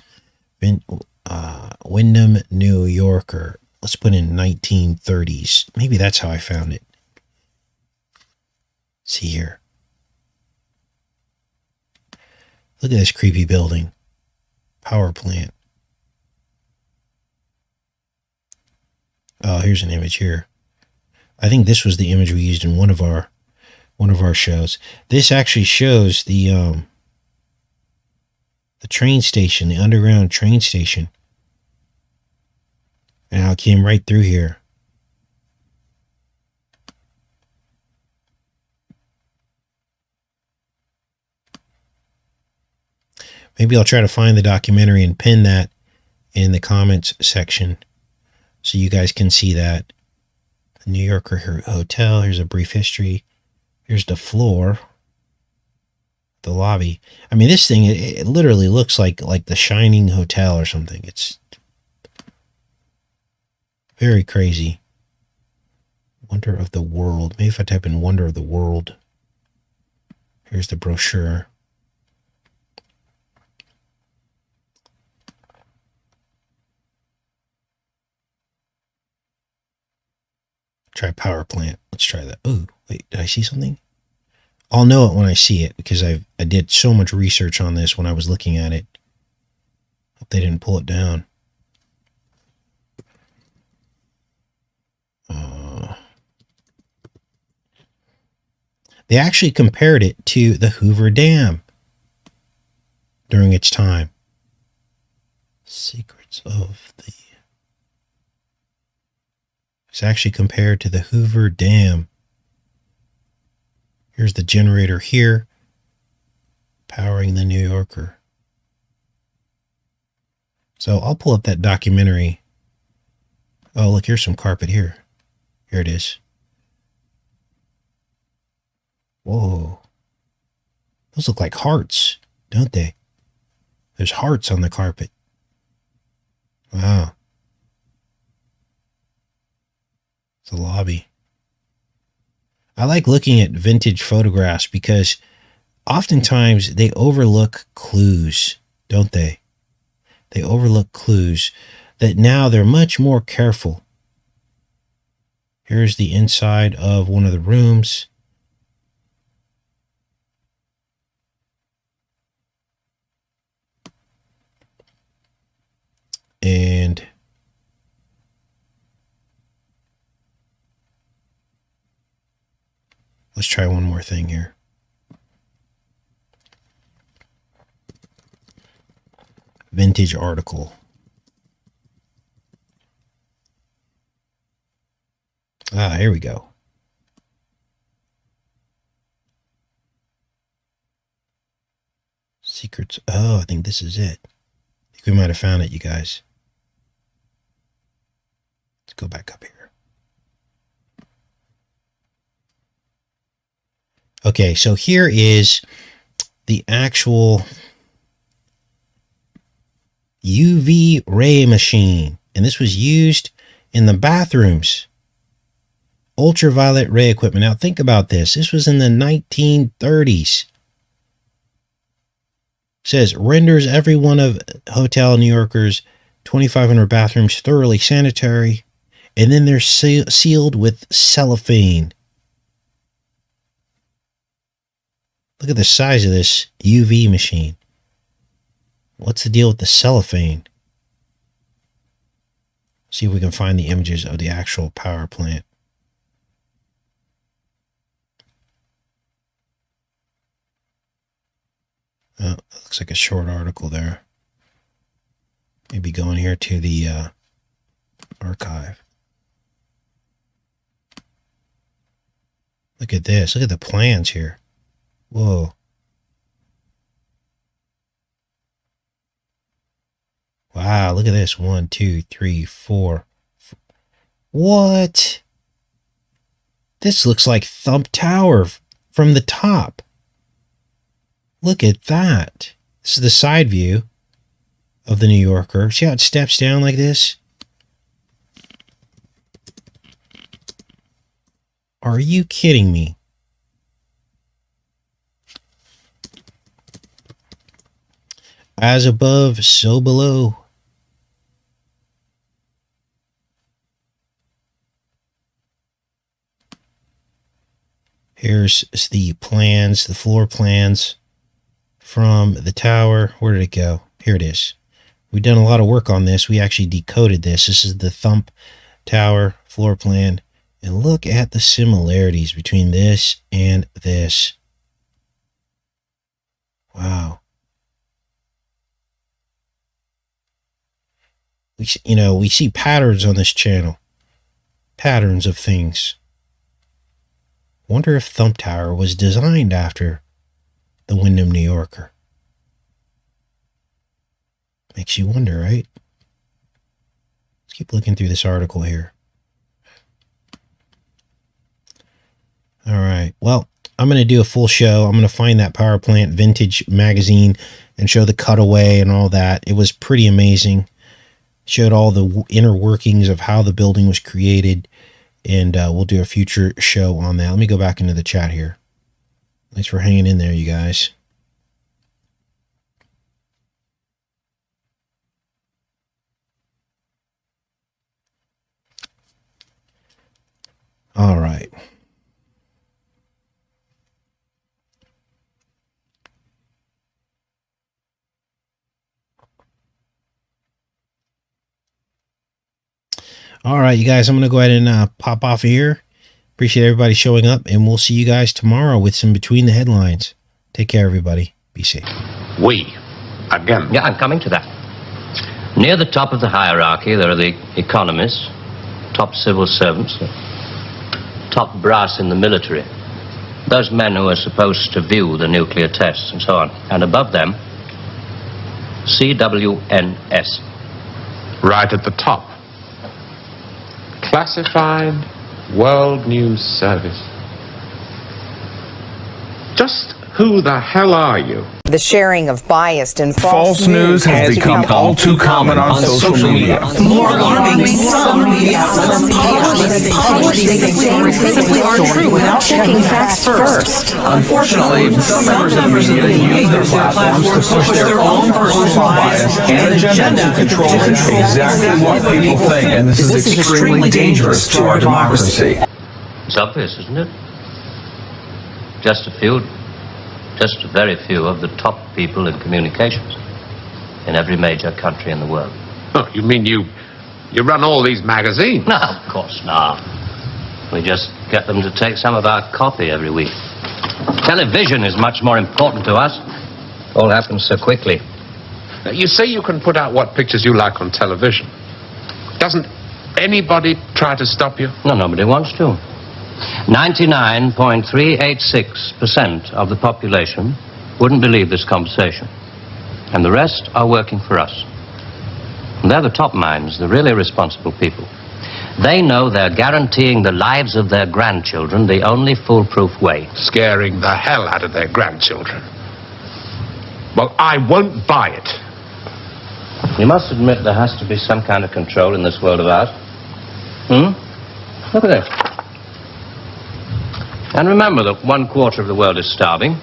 Wyndham, New Yorker. Let's put in 1930s. Maybe that's how I found it. See here. Look at this creepy building. Power plant. Oh, here's an image here. I think this was the image we used in one of our shows. This actually shows the train station, the underground train station, and how it came right through here. Maybe I'll try to find the documentary and pin that in the comments section so you guys can see that. The New Yorker Hotel. Here's a brief history. Here's the floor. The lobby. I mean, this thing, it literally looks like the Shining Hotel or something. It's very crazy. Wonder of the World. Maybe if I type in Wonder of the World. Here's the brochure. Try power plant. Let's try that. Oh, wait, did I see something? I'll know it when I see it, because I did so much research on this when I was looking at it. Hope they didn't pull it down. They actually compared it to the Hoover Dam during its time. Secrets of the... It's actually compared to the Hoover Dam. Here's the generator here, powering the New Yorker. So I'll pull up that documentary. Oh, look, here's some carpet here. Here it is. Whoa. Those look like hearts, don't they? There's hearts on the carpet. Wow. It's a lobby. I like looking at vintage photographs because oftentimes they overlook clues, don't they? They overlook clues that now they're much more careful. Here's the inside of one of the rooms. And let's try one more thing here. Vintage article. Ah, here we go. Secrets. Oh, I think this is it. I think we might have found it, you guys. Let's go back up here. Okay, so here is the actual UV ray machine. And this was used in the bathrooms. Ultraviolet ray equipment. Now think about this. This was in the 1930s. It says renders every one of Hotel New Yorker's 2,500 bathrooms thoroughly sanitary. And then they're sealed with cellophane. Look at the size of this UV machine. What's the deal with the cellophane? See if we can find the images of the actual power plant. Oh, that looks like a short article there. Maybe going here to the archive. Look at this. Look at the plans here. Whoa. Wow, look at this. 1, 2, 3, 4. What? This looks like Thump Tower from the top. Look at that. This is the side view of the New Yorker. See how it steps down like this? Are you kidding me? As above, so below. Here's the plans, the floor plans from the tower. Where did it go? Here it is. We've done a lot of work on this. We actually decoded this. This is the Thump Tower floor plan. And look at the similarities between this and this. Wow. We see patterns on this channel. Patterns of things. Wonder if Thump Tower was designed after the Wyndham New Yorker. Makes you wonder, right? Let's keep looking through this article here. All right. Well, I'm going to do a full show. I'm going to find that power plant vintage magazine and show the cutaway and all that. It was pretty amazing. Showed all the inner workings of how the building was created. And we'll do a future show on that. Let me go back into the chat here. Thanks for hanging in there, you guys. All right. All right, you guys, I'm going to go ahead and pop off here. Appreciate everybody showing up, and we'll see you guys tomorrow with some Between the Headlines. Take care, everybody. Be safe. We. Again. Yeah, I'm coming to that. Near the top of the hierarchy, there are the economists, top civil servants, top brass in the military, those men who are supposed to view the nuclear tests and so on. And above them, CWNS. Right at the top. Classified World News Service. Just who the hell are you? The sharing of biased and False news has become all too common on social media. More alarming, some media outlets publish things that simply aren't true without checking facts first. Unfortunately, some members of the media use their platforms to push their own personal bias and agenda to control exactly what people think, and this is extremely dangerous to our democracy. It's obvious, isn't it? Just a very few of the top people in communications in every major country in the world. Oh, you mean you run all these magazines? No, of course not. We just get them to take some of our copy every week. Television is much more important to us. It all happens so quickly. Now, you say you can put out what pictures you like on television. Doesn't anybody try to stop you? No, nobody wants to. 99.386% of the population wouldn't believe this conversation. And the rest are working for us. And they're the top minds, the really responsible people. They know they're guaranteeing the lives of their grandchildren the only foolproof way. Scaring the hell out of their grandchildren. Well, I won't buy it. You must admit there has to be some kind of control in this world of ours. Look at this. And remember that 1/4 of the world is starving.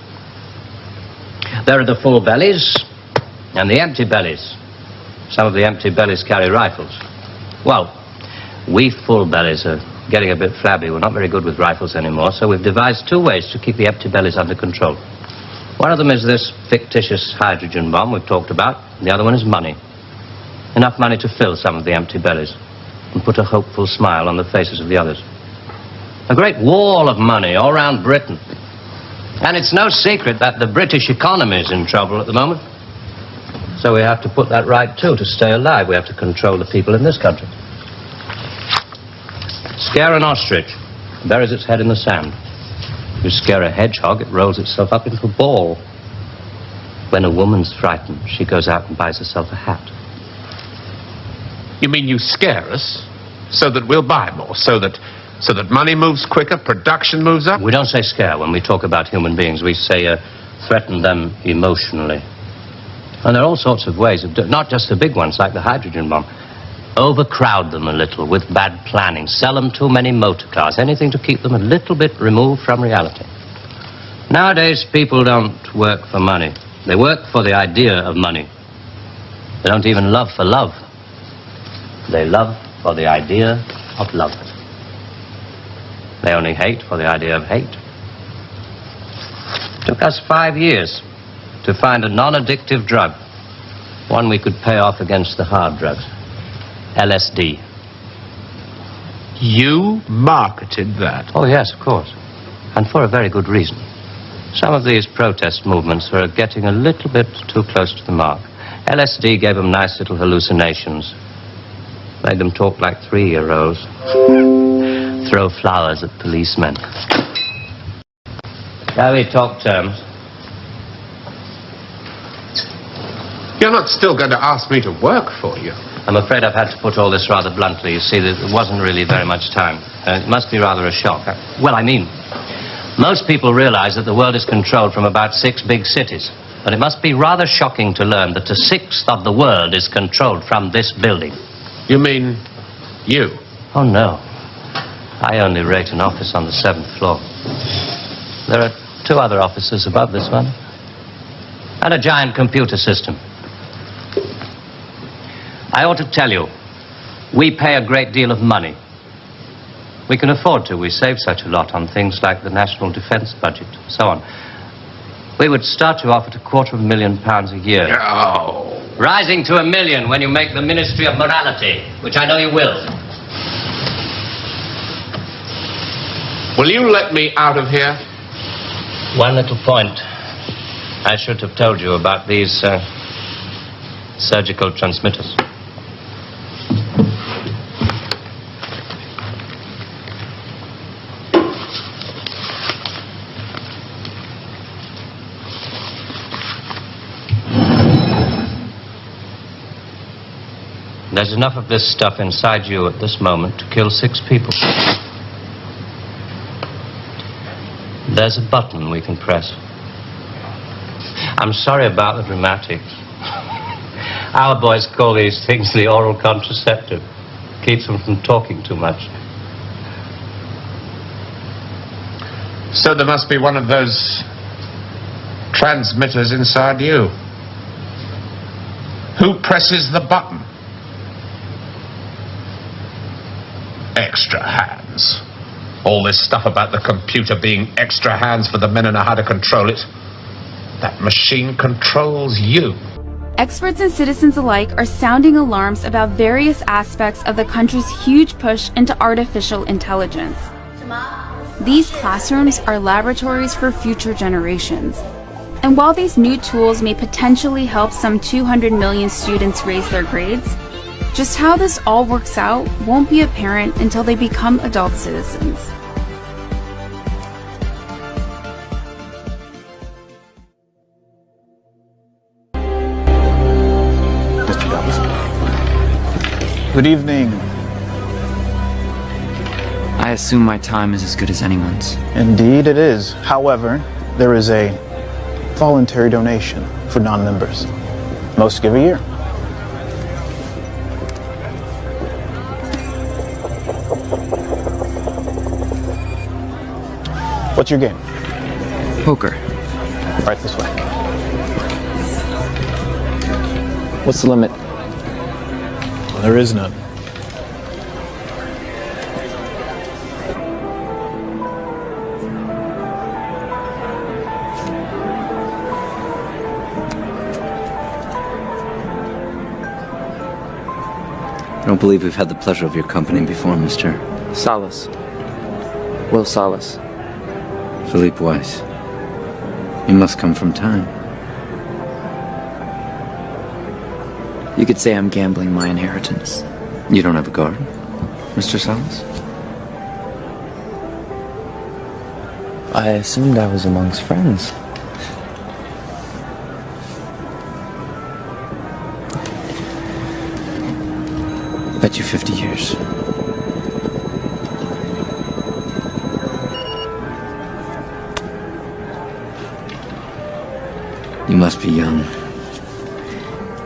There are the full bellies and the empty bellies. Some of the empty bellies carry rifles. Well, we full bellies are getting a bit flabby. We're not very good with rifles anymore, so we've devised 2 ways to keep the empty bellies under control. One of them is this fictitious hydrogen bomb we've talked about. The other one is money. Enough money to fill some of the empty bellies and put a hopeful smile on the faces of the others. A great wall of money all around Britain. And it's no secret that the British economy is in trouble at the moment. So we have to put that right, too, to stay alive. We have to control the people in this country. Scare an ostrich, it buries its head in the sand. You scare a hedgehog, it rolls itself up into a ball. When a woman's frightened, she goes out and buys herself a hat. You mean you scare us so that we'll buy more, so that money moves quicker, production moves up? We don't say scare when we talk about human beings. We say threaten them emotionally. And there are all sorts of ways of not just the big ones like the hydrogen bomb. Overcrowd them a little with bad planning. Sell them too many motor cars. Anything to keep them a little bit removed from reality. Nowadays, people don't work for money. They work for the idea of money. They don't even love for love. They love for the idea of love. They only hate for the idea of hate. It took us 5 years to find a non-addictive drug, one we could pay off against the hard drugs. LSD. You marketed that? Oh, yes, of course. And for a very good reason. Some of these protest movements are getting a little bit too close to the mark. LSD gave them nice little hallucinations. Made them talk like 3-year-olds. Throw flowers at policemen. Shall we talk terms? You're not still going to ask me to work for you? I'm afraid I've had to put all this rather bluntly. You see, there wasn't really very much time. It must be rather a shock. Well, I mean, most people realize that the world is controlled from about 6 big cities. But it must be rather shocking to learn that 1/6 of the world is controlled from this building. You mean you? Oh, no. I only rate an office on the 7th floor. There are 2 other offices above this one. And a giant computer system. I ought to tell you, we pay a great deal of money. We can afford to. We save such a lot on things like the national defense budget, so on. We would start you off at £250,000 a year. Oh. Rising to $1 million when you make the Ministry of Morality, which I know you will. Will you let me out of here? One little point. I should have told you about these surgical transmitters. There's enough of this stuff inside you at this moment to kill 6 people. there's a button we can press. I'm sorry about the dramatics. Our boys call these things the oral contraceptive. Keeps them from talking too much. So there must be one of those transmitters inside you. Who presses the button? Extra hands. All this stuff about the computer being extra hands for the men who know how to control it. That machine controls you. Experts and citizens alike are sounding alarms about various aspects of the country's huge push into artificial intelligence. These classrooms are laboratories for future generations. And while these new tools may potentially help some 200 million students raise their grades, just how this all works out won't be apparent until they become adult citizens. Mr. Dobbs. Good evening. I assume my time is as good as anyone's. Indeed it is. However, there is a voluntary donation for non-members. Most give a year. What's your game? Poker. Right this way. What's the limit? There is none. I don't believe we've had the pleasure of your company before, Mr. Salas. Will Salas. Philippe Weiss. You must come from time. You could say I'm gambling my inheritance. You don't have a garden, Mr. Salas? I assumed I was amongst friends. Bet you 50 years. You must be young.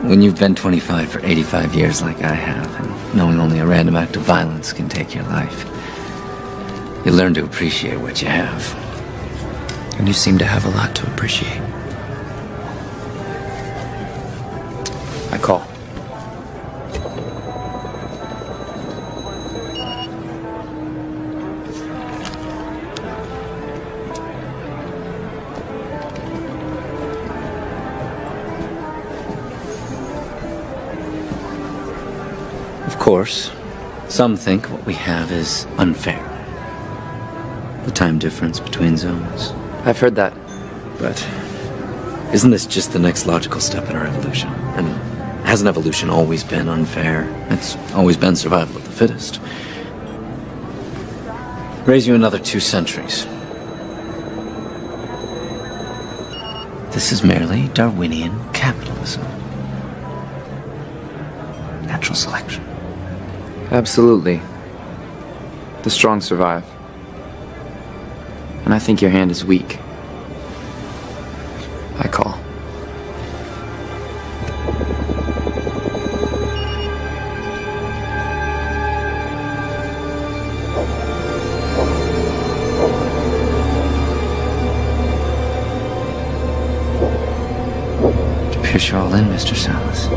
When you've been 25 for 85 years like I have, and knowing only a random act of violence can take your life, you learn to appreciate what you have. And you seem to have a lot to appreciate. I call. Of course, some think what we have is unfair. The time difference between zones. I've heard that. But isn't this just the next logical step in our evolution? And hasn't evolution always been unfair? It's always been survival of the fittest. Raise you another 2 centuries. This is merely Darwinian capitalism. Natural selection. Absolutely. The strong survive. And I think your hand is weak. I call. To pierce you all in, Mr. Salas.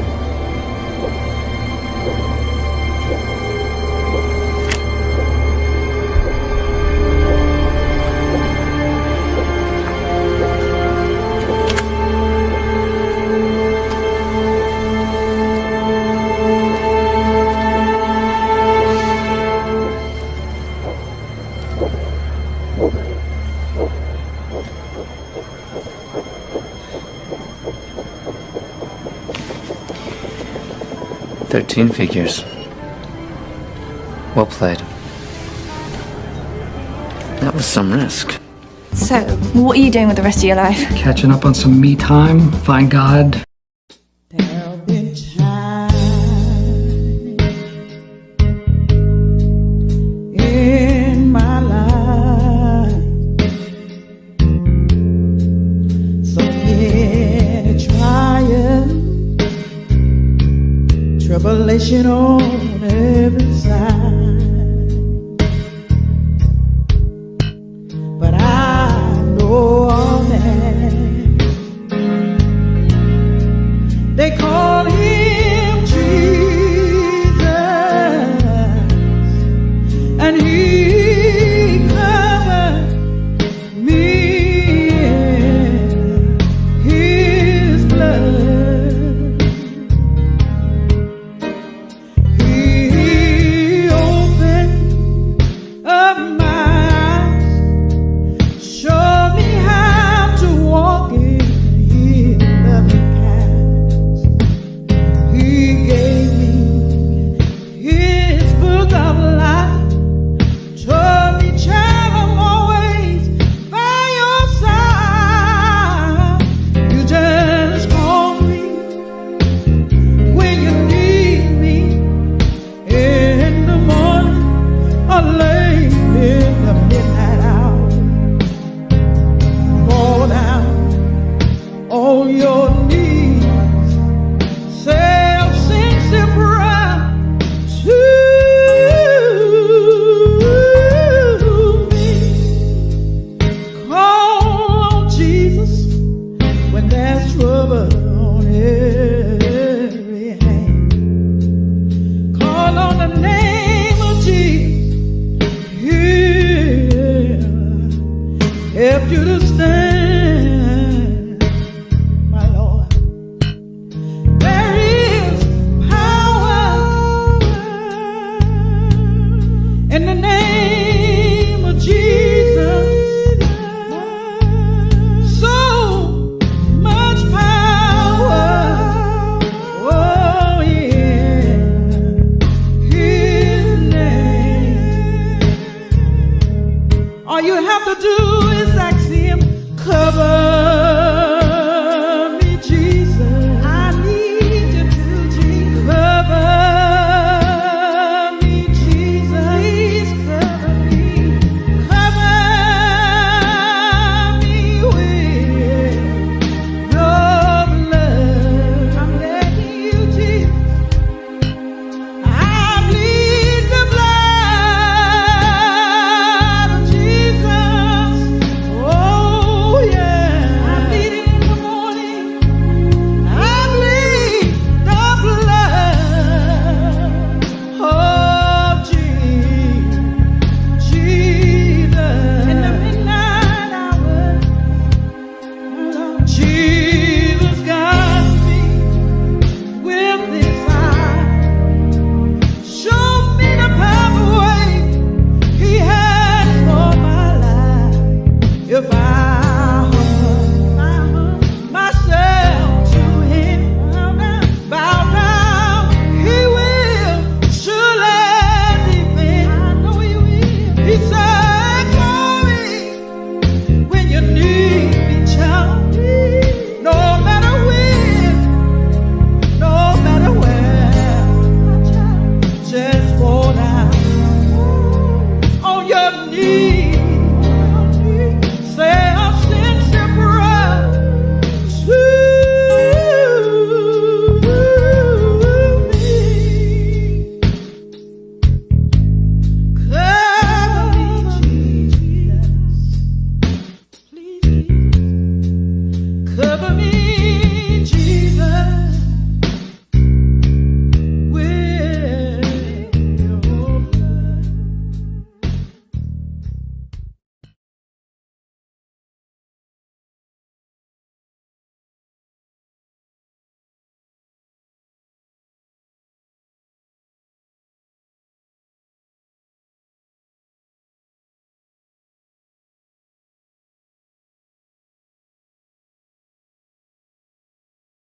Figures. Well played. That was some risk. So, what are you doing with the rest of your life? Catching up on some me time, find God. In my life, Tribulation on every side, but I know a man. They call him Jesus, and he covered me in his blood. Help you to stand, my Lord. There is power in the name of Jesus. So much power. Oh yeah, His name. All you have to do is ask Him, cover me, Jesus. I need you to, Jesus. Cover me, Jesus. Please cover me. Cover me with your blood. I'm begging you, Jesus. I plead the blood of Jesus. Oh yeah, I bleed it in the morning. I bleed the blood of Jesus. In the midnight hour, Jesus got me with His eye. Show me the pathway He has for my life. If I humble myself to Him, bow down, He will surely defend. I know He will. He said, call me when you need me, child.